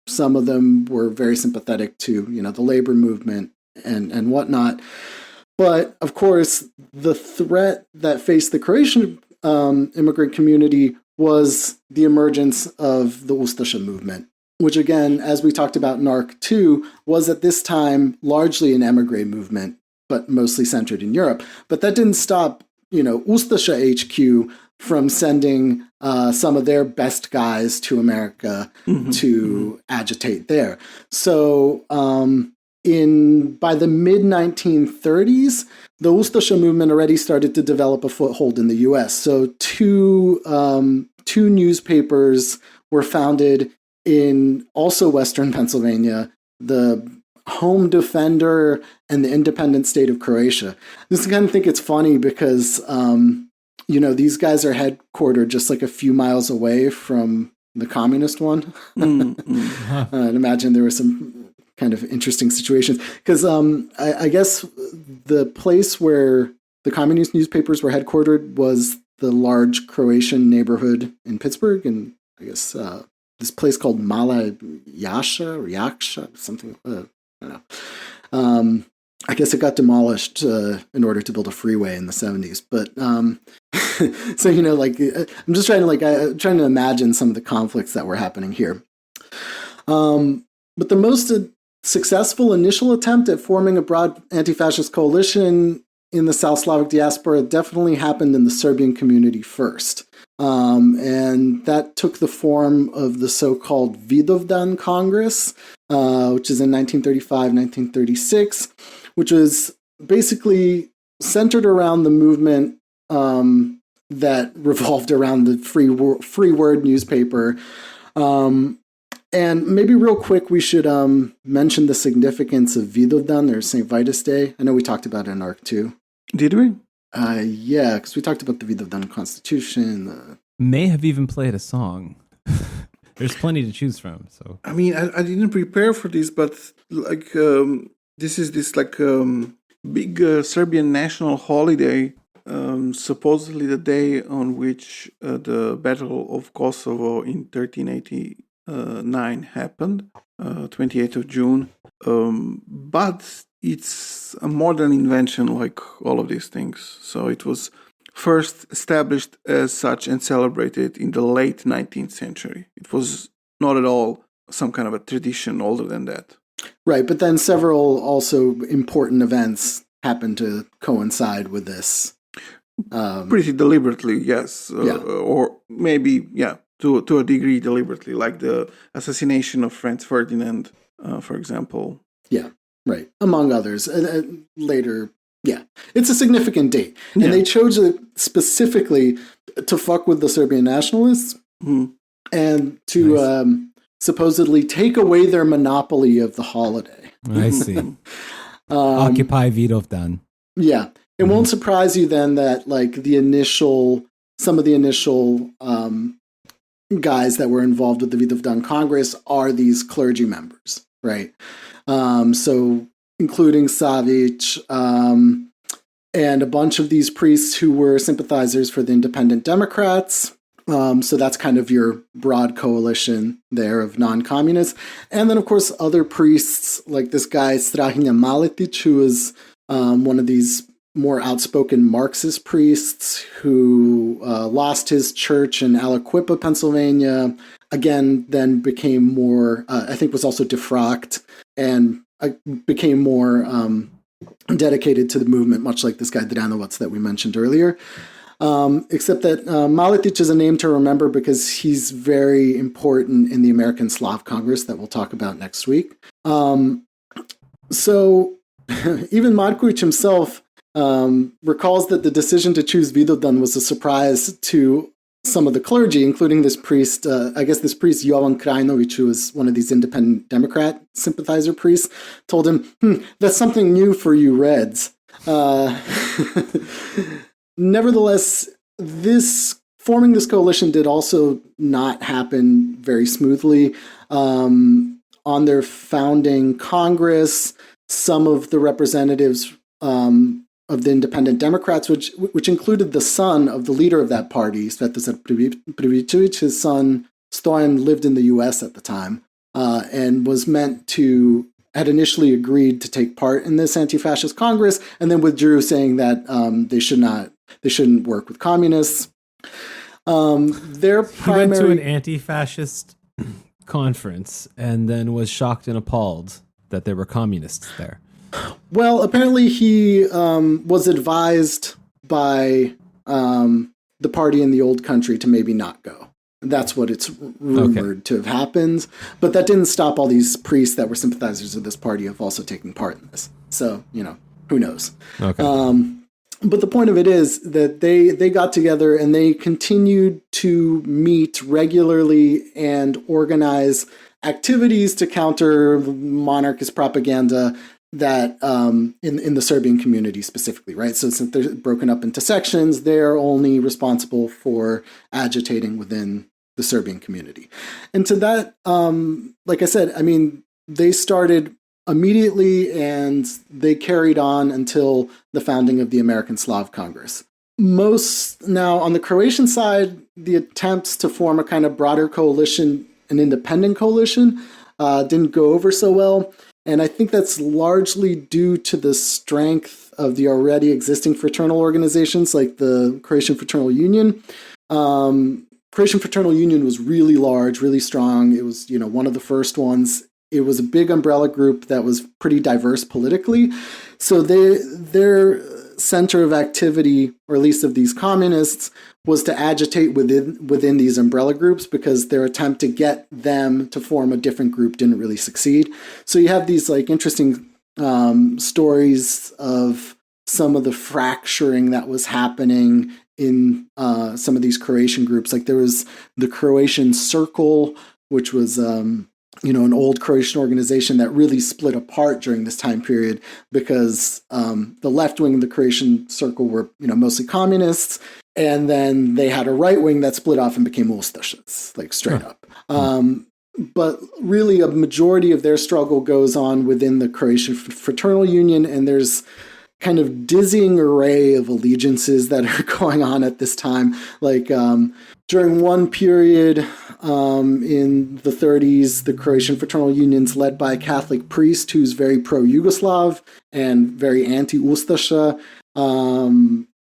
Some of them were very sympathetic to, the labor movement and whatnot. But, of course, the threat that faced the Croatian immigrant community was the emergence of the Ustaša movement, which, again, as we talked about in Arc 2, was at this time largely an emigre movement, but mostly centered in Europe. But that didn't stop, Ustaša HQ from sending some of their best guys to America to agitate there. So by the mid-1930s, the Ustaša movement already started to develop a foothold in the U.S. So two newspapers were founded in also Western Pennsylvania, the Home Defender and the Independent State of Croatia. This kind of think it's funny because these guys are headquartered just a few miles away from the communist one. I'd imagine there were some kind of interesting situations because I guess the place where the communist newspapers were headquartered was the large Croatian neighborhood in Pittsburgh, and I guess this place called Mala Yaksha, something. I don't know. I guess it got demolished in order to build a freeway in the 70s. But so I'm just trying to imagine some of the conflicts that were happening here. But the most successful initial attempt at forming a broad anti-fascist coalition in the South Slavic diaspora definitely happened in the Serbian community first. And that took the form of the so-called Vidovdan Congress, which is in 1935, 1936, which was basically centered around the movement that revolved around the free word newspaper. And maybe real quick, we should mention the significance of Vidovdan, or St. Vitus Day. I know we talked about it in Arc 2.
Did we?
Yeah, because we talked about the Vidovdan Constitution.
May have even played a song. There's plenty to choose from. So
I mean, I didn't prepare for this, but like this is this like big Serbian national holiday. Supposedly the day on which the Battle of Kosovo in 1389 happened, 28th of June. But it's a modern invention, like all of these things. So it was first established as such and celebrated in the late 19th century. It was not at all some kind of a tradition older than that.
Right, but then several also important events happened to coincide with this.
Pretty deliberately, yes. Or maybe, to a degree deliberately, like the assassination of Franz Ferdinand, for example.
Yeah, right. Among others. Later, it's a significant date. And they chose it specifically to fuck with the Serbian nationalists and to supposedly take away their monopoly of the holiday.
I see. Occupy Vidovdan.
Yeah. It won't surprise you then that like some of the initial guys that were involved with the Vidovdan Congress are these clergy members, right? So including Savic and a bunch of these priests who were sympathizers for the Independent Democrats. So that's kind of your broad coalition there of non-communists. And then, of course, other priests like this guy Strahinja Maletic, who is one of these more outspoken Marxist priests who lost his church in Aliquippa, Pennsylvania, again, then became more, I think was also defrocked and became more dedicated to the movement, much like this guy Dranovac that we mentioned earlier. Except that Maletic is a name to remember because he's very important in the American Slav Congress that we'll talk about next week. So even Markovic himself recalls that the decision to choose Vidovdan was a surprise to some of the clergy, including this priest, this priest Jovan Krajinovic, who was one of these Independent Democrat sympathizer priests, told him, that's something new for you Reds. Nevertheless, forming this coalition did also not happen very smoothly. On their founding Congress, some of the representatives of the Independent Democrats, which included the son of the leader of that party, Svetozar Privicevic, his son Stoyan lived in the U.S. at the time, and had initially agreed to take part in this anti-fascist Congress, and then withdrew, saying that they shouldn't work with communists. Their primary... He
went to an anti-fascist conference and then was shocked and appalled that there were communists there.
Well, apparently he was advised by the party in the old country to maybe not go. That's what it's rumored to have happened. But that didn't stop all these priests that were sympathizers of this party of also taking part in this. So, who knows? Okay. But the point of it is that they got together and they continued to meet regularly and organize activities to counter monarchist propaganda that in the Serbian community specifically, right? So since they're broken up into sections, they're only responsible for agitating within the Serbian community. And to that, like I said, they started immediately and they carried on until the founding of the American Slav Congress. Now, on the Croatian side, the attempts to form a kind of broader coalition, an independent coalition, didn't go over so well. And I think that's largely due to the strength of the already existing fraternal organizations like the Croatian Fraternal Union. Croatian Fraternal Union was really large, really strong. It was, one of the first ones. It was a big umbrella group that was pretty diverse politically. So their center of activity, or at least of these communists, was to agitate within these umbrella groups because their attempt to get them to form a different group didn't really succeed. So you have these interesting stories of some of the fracturing that was happening in some of these Croatian groups. Like there was the Croatian Circle, which was an old Croatian organization that really split apart during this time period because the left wing of the Croatian Circle were, mostly communists. And then they had a right wing that split off and became Ustašas, straight up. But really, a majority of their struggle goes on within the Croatian Fraternal Union, and there's kind of dizzying array of allegiances that are going on at this time. Like during one period in the 30s, the Croatian Fraternal Union's led by a Catholic priest who's very pro-Yugoslav and very anti-Ustasha.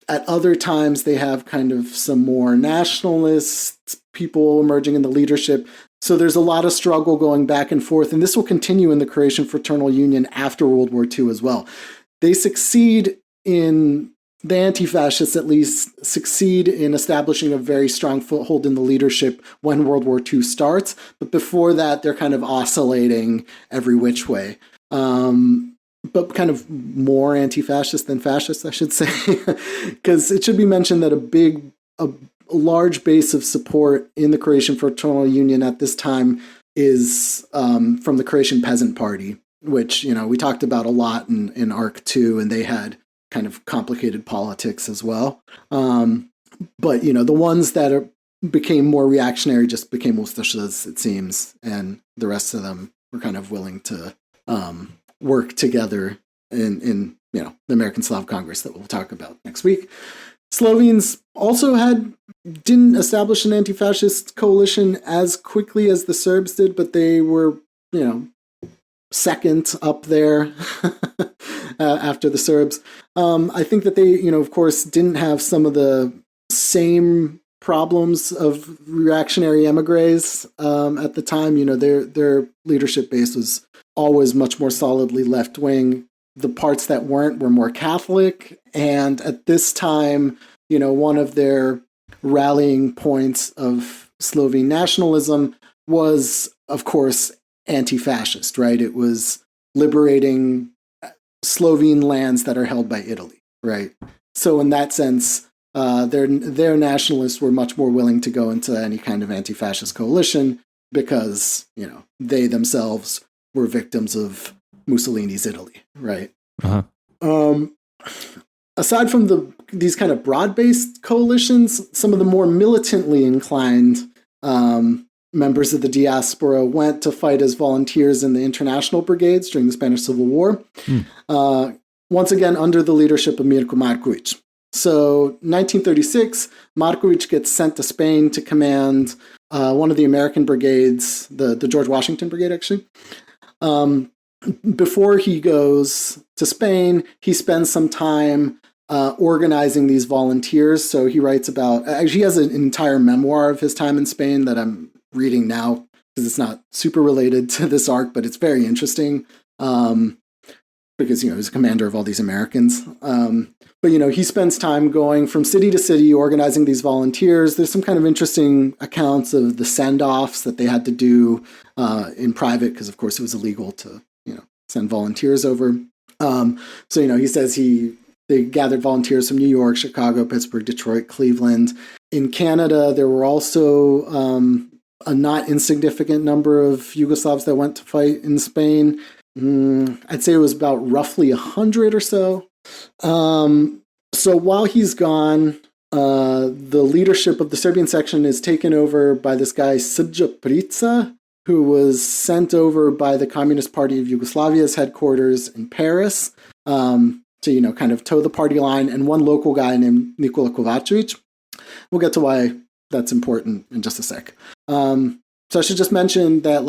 At other times, they have kind of some more nationalist people emerging in the leadership. So there's a lot of struggle going back and forth, and this will continue in the Croatian Fraternal Union after World War II as well. They succeed in, the anti-fascists at least, succeed in establishing a very strong foothold in the leadership when World War II starts. But before that, they're kind of oscillating every which way. But kind of more anti-fascist than fascist, I should say. Because it should be mentioned that a large base of support in the Croatian Fraternal Union at this time is from the Croatian Peasant Party, which, we talked about a lot in ARC 2, and they had kind of complicated politics as well. But, the ones that became more reactionary just became Ustashas, it seems, and the rest of them were kind of willing to work together in the American Slav Congress that we'll talk about next week. Slovenes also didn't establish an anti-fascist coalition as quickly as the Serbs did, but they were, second up there after the Serbs. I think that they, of course, didn't have some of the same problems of reactionary emigres at the time. Their leadership base was always much more solidly left-wing. The parts that were more Catholic. And at this time, one of their rallying points of Slovene nationalism was, of course, anti-fascist, right? It was liberating Slovene lands that are held by Italy, right? So in that sense, their nationalists were much more willing to go into any kind of anti-fascist coalition because, they themselves were victims of Mussolini's Italy, right?
Uh-huh.
Aside from these kind of broad-based coalitions, some of the more militantly inclined members of the diaspora went to fight as volunteers in the international brigades during the Spanish Civil War, once again under the leadership of Mirko Marković. So 1936, Marković gets sent to Spain to command one of the American brigades, the George Washington Brigade, actually. Before he goes to Spain, he spends some time organizing these volunteers. So he writes about, actually he has an entire memoir of his time in Spain that I'm reading now because it's not super related to this arc, but it's very interesting because, he's a commander of all these Americans. But, he spends time going from city to city, organizing these volunteers. There's some kind of interesting accounts of the send-offs that they had to do in private because, of course, it was illegal to, send volunteers over. So, he says they gathered volunteers from New York, Chicago, Pittsburgh, Detroit, Cleveland. In Canada, there were also a not insignificant number of Yugoslavs that went to fight in Spain. I'd say it was about roughly 100 or so. So while he's gone, the leadership of the Serbian section is taken over by this guy, Srđa Prica, who was sent over by the Communist Party of Yugoslavia's headquarters in Paris to, kind of toe the party line, and one local guy named Nikola Kovačević. We'll get to why that's important in just a sec. So I should just mention that,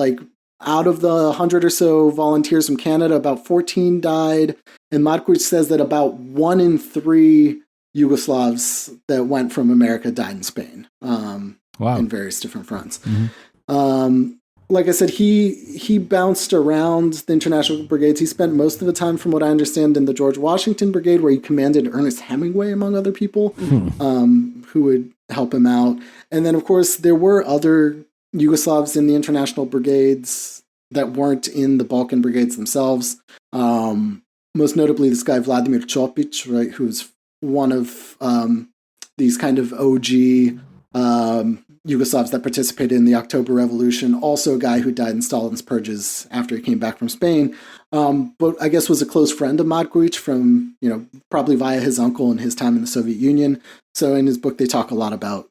out of the 100 or so volunteers from Canada, about 14 died, and Marković says that about 1 in 3 Yugoslavs that went from America died in Spain.
Wow.
In various different fronts.
Mm-hmm.
Like I said, he bounced around the international brigades. He spent most of the time, from what I understand, in the George Washington Brigade, where he commanded Ernest Hemingway, among other people, who would help him out. And then, of course, there were other Yugoslavs in the international brigades that weren't in the Balkan brigades themselves. Most notably, this guy, Vladimir Čopić, right, who's one of these kind of OG Yugoslavs that participated in the October Revolution, also a guy who died in Stalin's purges after he came back from Spain, but I guess was a close friend of Marković from, probably via his uncle and his time in the Soviet Union. So in his book, they talk a lot about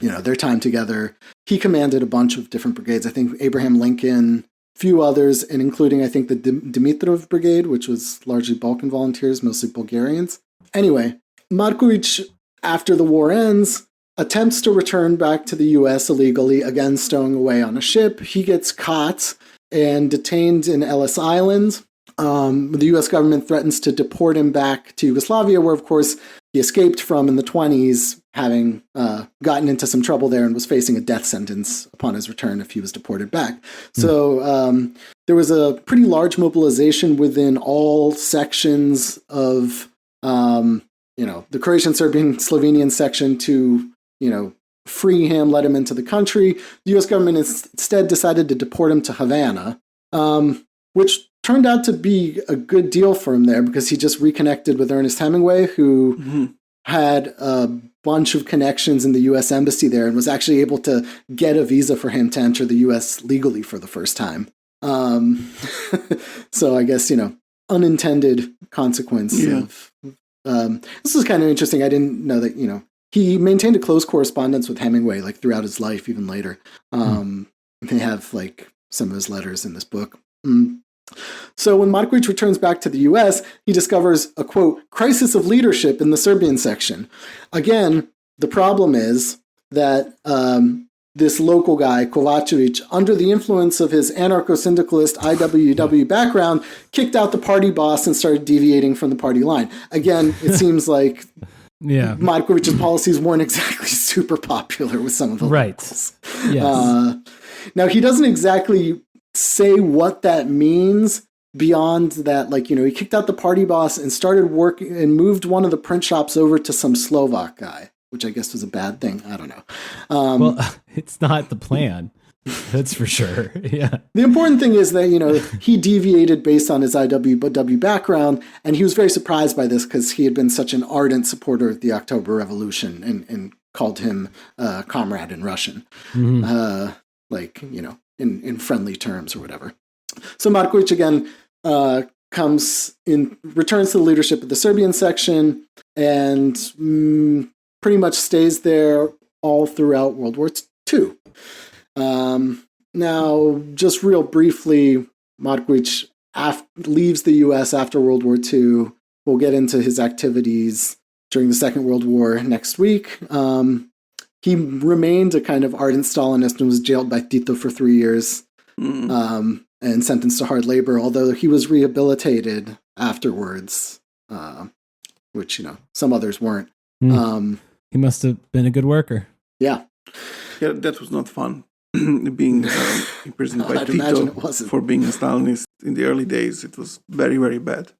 their time together. He commanded a bunch of different brigades. I think Abraham Lincoln, few others, and including, I think, the Dimitrov Brigade, which was largely Balkan volunteers, mostly Bulgarians. Anyway, Markovic, after the war ends, attempts to return back to the U.S. illegally, again stowing away on a ship. He gets caught and detained in Ellis Island. The U.S. government threatens to deport him back to Yugoslavia, where, of course, he escaped from in the 1920s, having gotten into some trouble there and was facing a death sentence upon his return if he was deported back. So there was a pretty large mobilization within all sections of, the Croatian, Serbian, Slovenian section to, free him, let him into the country. The U.S. government instead decided to deport him to Havana, which turned out to be a good deal for him there because he just reconnected with Ernest Hemingway, who had a bunch of connections in the U.S. embassy there and was actually able to get a visa for him to enter the U.S. legally for the first time. So I guess, unintended consequence of... this is kind of interesting. I didn't know that, he maintained a close correspondence with Hemingway, like, throughout his life, even later. They have, like, some of his letters in this book. So when Markovic returns back to the U.S., he discovers a, quote, crisis of leadership in the Serbian section. Again, the problem is that this local guy, Kovacevic, under the influence of his anarcho-syndicalist IWW background, kicked out the party boss and started deviating from the party line. Again, it seems like Markovic's policies weren't exactly super popular with some of the locals.
Yes.
Now, he doesn't exactly say what that means beyond that, like, he kicked out the party boss and started working and moved one of the print shops over to some Slovak guy, which I guess was a bad thing. I don't know.
Well, it's not the plan. That's for sure. Yeah.
The important thing is that, he deviated based on his IWW background, and he was very surprised by this because he had been such an ardent supporter of the October Revolution and called him comrade in Russian. In friendly terms or whatever. So Markovic again returns to the leadership of the Serbian section and pretty much stays there all throughout World War II. Now, just real briefly, Markovic leaves the U.S. after World War II. We'll get into his activities during the Second World War next week. He remained a kind of ardent Stalinist and was jailed by Tito for 3 years and sentenced to hard labor, although he was rehabilitated afterwards, which, some others weren't.
He must have been a good worker.
Yeah.
Yeah, that was not fun, being imprisoned by Tito for being a Stalinist in the early days. It was very, very bad.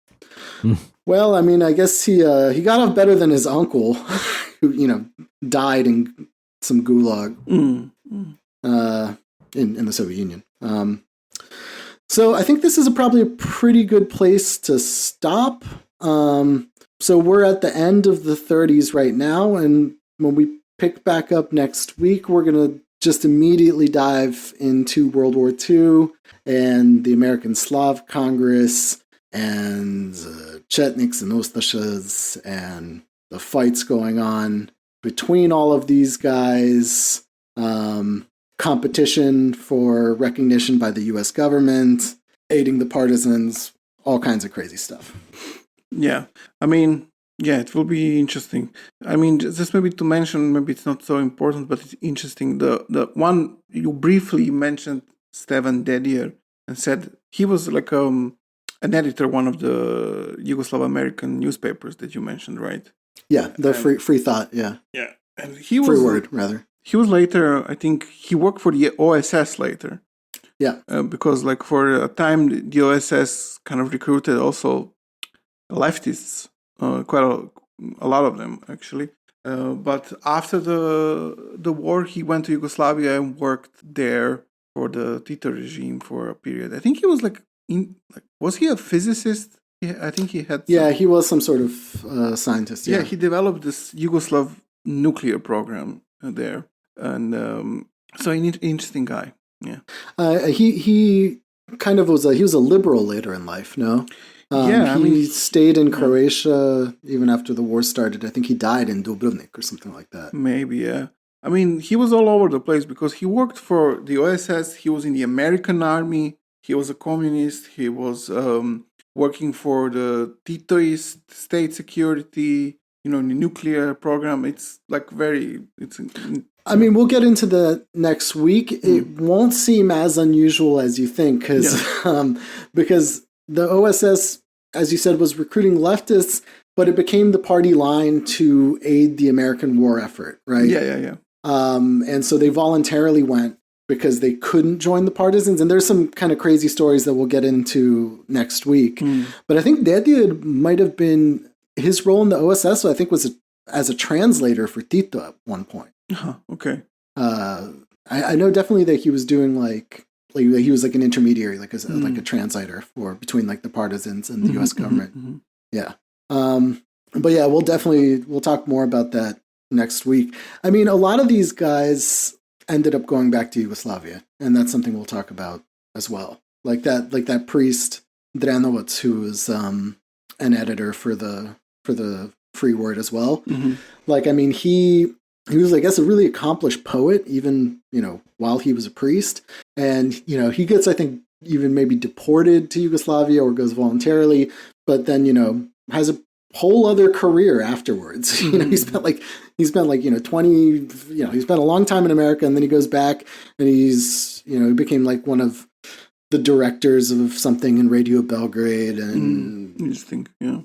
Well, I mean, I guess he got off better than his uncle, who, died in some gulag in the Soviet Union. So I think this is probably a pretty good place to stop. So we're at the end of the 30s right now, and when we pick back up next week, we're going to just immediately dive into World War II and the American Slav Congress and Chetniks and Ostashas and the fights going on between all of these guys, competition for recognition by the U.S. government, aiding the partisans, all kinds of crazy stuff.
Yeah, I mean, it will be interesting. I mean, just maybe to mention, maybe it's not so important, but it's interesting. The one you briefly mentioned, Stevan Dedijer, and said he was like an editor, one of the Yugoslav American newspapers that you mentioned, right?
Yeah, the free thought, yeah.
Yeah, and he was...
Free word, rather.
He was later, I think, he worked for the OSS later.
Yeah.
Because, like, for a time, the OSS kind of recruited also leftists, quite a lot of them, actually. But after the war, he went to Yugoslavia and worked there for the Tito regime for a period. I think he was, was he a physicist? I think he had...
Yeah, he was some sort of scientist.
Yeah, he developed this Yugoslav nuclear program there. And so an interesting guy. Yeah.
He kind of was he was a liberal later in life, no? He stayed in Croatia even after the war started. I think he died in Dubrovnik or something like that.
Maybe, yeah. I mean, he was all over the place because he worked for the OSS. He was in the American army. He was a communist. He was working for the Titoist state security, you know, the nuclear program. It's like
I mean, we'll get into that next week. It won't seem as unusual as you think because the OSS, as you said, was recruiting leftists, but it became the party line to aid the American war effort, right?
Yeah.
And so they voluntarily went because they couldn't join the partisans. And there's some kind of crazy stories that we'll get into next week. But I think the idea might have been his role in the OSS, I think, was as a translator for Tito at one point.
Okay.
I know definitely that he was doing like he was like an intermediary, like a translator between like the partisans and the U.S. government. Yeah. But yeah, we'll talk more about that next week. I mean, a lot of these guys ended up going back to Yugoslavia, and that's something we'll talk about as well. Like that priest Drenovac, who was an editor for the Free Word as well. Like, I mean, he was, I guess, a really accomplished poet, even, you know, while he was a priest. And, you know, he gets, I think, even maybe deported to Yugoslavia or goes voluntarily, but then, you know, has a whole other career afterwards. You know, he spent like, you know, 20, you know, he spent a long time in America, and then he goes back and he's, you know, he became like one of the directors of something in Radio Belgrade and
interesting. Yeah.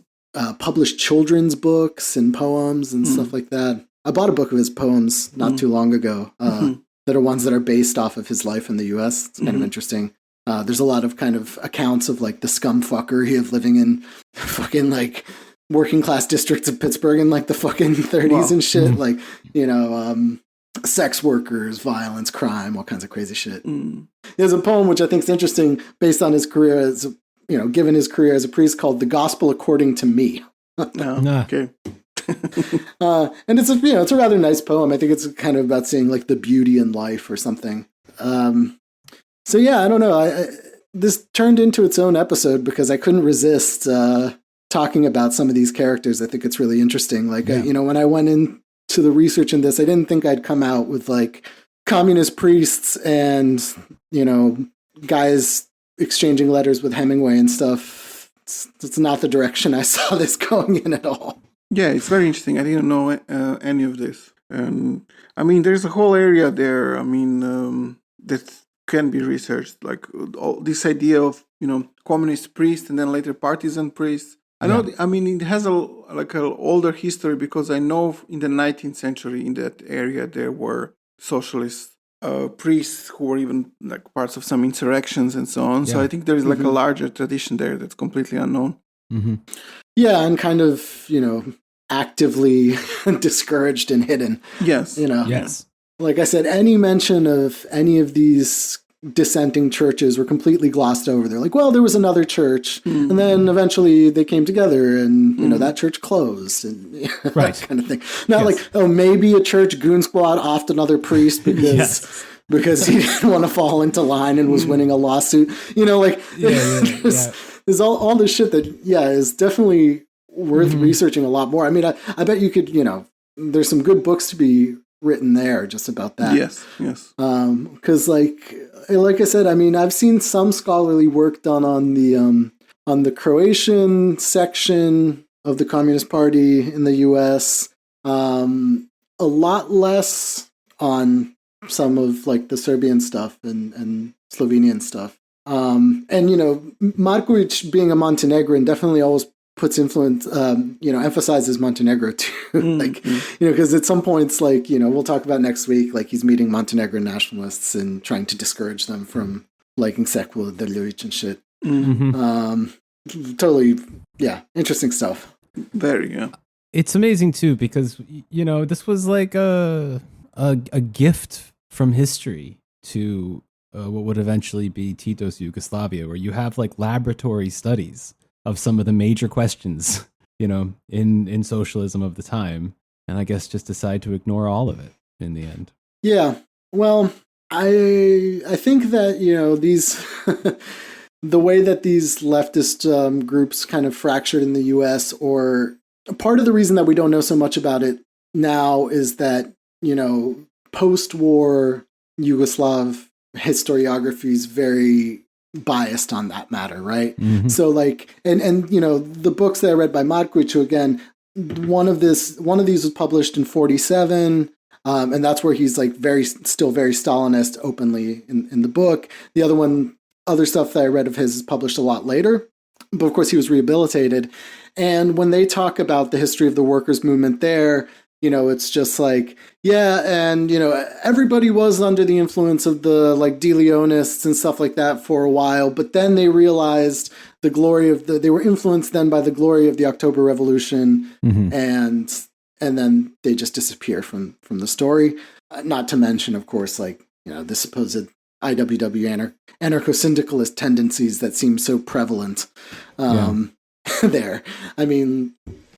Published children's books and poems and stuff like that. I bought a book of his poems not too long ago that are ones that are based off of his life in the U.S. It's kind of interesting. There's a lot of kind of accounts of like the scumfuckery of living in fucking like working class districts of Pittsburgh in like the fucking 30s and shit. Like, you know, sex workers, violence, crime, all kinds of crazy shit. There's a poem which I think is interesting based on his career as, you know, given his career as a priest, called "The Gospel According to Me."
Okay.
And it's it's a rather nice poem. I think it's kind of about seeing like the beauty in life or something. So yeah, I don't know. This turned into its own episode because I couldn't resist talking about some of these characters. I think it's really interesting. Like, you know, when I went into the research in this, I didn't think I'd come out with like communist priests and, you know, guys exchanging letters with Hemingway and stuff. It's not the direction I saw this going in at all.
Yeah, it's very interesting. I didn't know any of this. I mean, there's a whole area there. I mean, that can be researched, like all this idea of, you know, communist priest and then later partisan priest. I know. I mean, it has an older history because I know in the 19th century in that area there were socialist priests who were even like parts of some insurrections and so on. So I think there is like a larger tradition there that's completely unknown.
Yeah, and kind of, you know, actively discouraged and hidden.
Yes.
You know.
Yes.
Like I said, any mention of any of these dissenting churches were completely glossed over. They're like, well, there was another church, and then eventually they came together, and you know that church closed, and that kind of thing. Not like, oh, maybe a church goon squad offed another priest because he didn't want to fall into line and was winning a lawsuit. You know, like there's all this shit that is definitely worth researching a lot more. I mean, I bet you could, you know, there's some good books to be written there just about that.
Yes.
Because like I said, I mean, I've seen some scholarly work done on the Croatian section of the Communist Party in the U.S. A lot less on some of like the Serbian stuff and Slovenian stuff. And you know, Markovic being a Montenegrin definitely always puts influence, you know, emphasizes Montenegro too. Like, you know, because at some points, like, you know, we'll talk about next week, like he's meeting Montenegrin nationalists and trying to discourage them from liking Sekula, Drljevic and shit. Totally, interesting stuff.
Very,
It's amazing too, because, you know, this was like a gift from history to what would eventually be Tito's Yugoslavia, where you have like laboratory studies of some of the major questions, you know, in socialism of the time, and I guess just decide to ignore all of it in the end. Yeah,
well, I think that, you know, these the way that these leftist groups kind of fractured in the U.S., or part of the reason that we don't know so much about it now is that, you know, post-war Yugoslav historiography is very biased on that matter, right?
Mhm.
So like, and you know, the books that I read by Matkovic, who again, one of these was published in 47. And that's where he's like still very Stalinist openly in the book. The other stuff that I read of his is published a lot later. But of course, he was rehabilitated. And when they talk about the history of the workers' movement there, you know, it's just like, yeah, and, you know, everybody was under the influence of the, like, De Leonists and stuff like that for a while. But then they realized the glory of they were influenced then by the glory of the October Revolution.
Mhm.
And then they just disappear from the story. Not to mention, of course, like, you know, the supposed IWW anarcho-syndicalist tendencies that seem so prevalent there. I mean,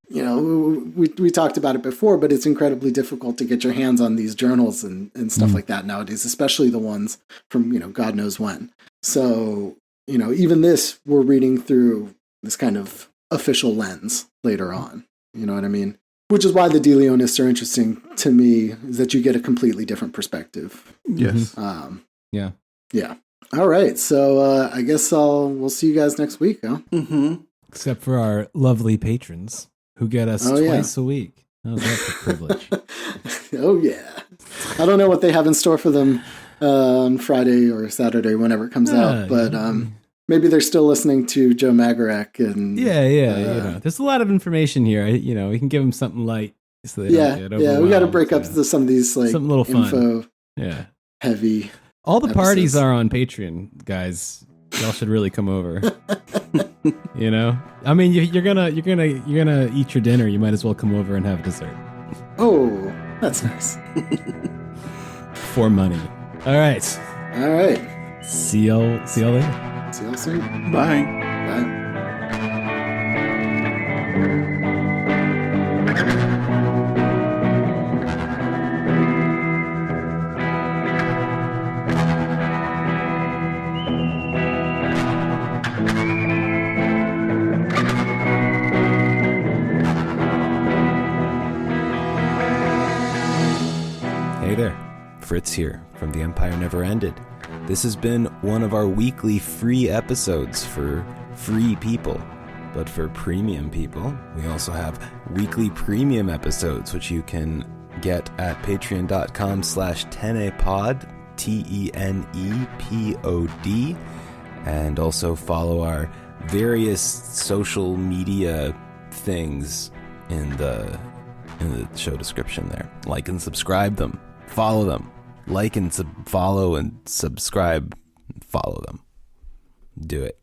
you know, we talked about it before, but it's incredibly difficult to get your hands on these journals and stuff like that nowadays, especially the ones from, you know, God knows when. So, you know, even this, we're reading through this kind of official lens later on. You know what I mean? Which is why the De Leonists are interesting to me, is that you get a completely different perspective.
Yes.
Yeah.
Yeah. All right. So I guess we'll see you guys next week, huh?
Mm-hmm.
Except for our lovely patrons who get us twice a week. How's that for privilege?
Oh, yeah. I don't know what they have in store for them on Friday or Saturday, whenever it comes out, but maybe they're still listening to Joe Magarak. And
you know, there's a lot of information here. You know, we can give them something light. So they don't get
we got to break up
overwhelmed,
some of these like
something a little
info
fun. Yeah.
heavy.
All the parties
episodes.
are on Patreon, guys. Y'all should really come over. You know, I mean, you're gonna eat your dinner. You might as well come over and have dessert
Oh, that's nice.
for money. All right. See y'all later.
See y'all soon.
Bye.
Bye.
Hey there, Fritz here from The Empire Never Ended. This has been one of our weekly free episodes for free people. But for premium people, we also have weekly premium episodes, which you can get at patreon.com/tenepod, TENEPOD, and also follow our various social media things in the show description there. Like and subscribe them. Follow them. Like and follow and subscribe. Follow them. Do it.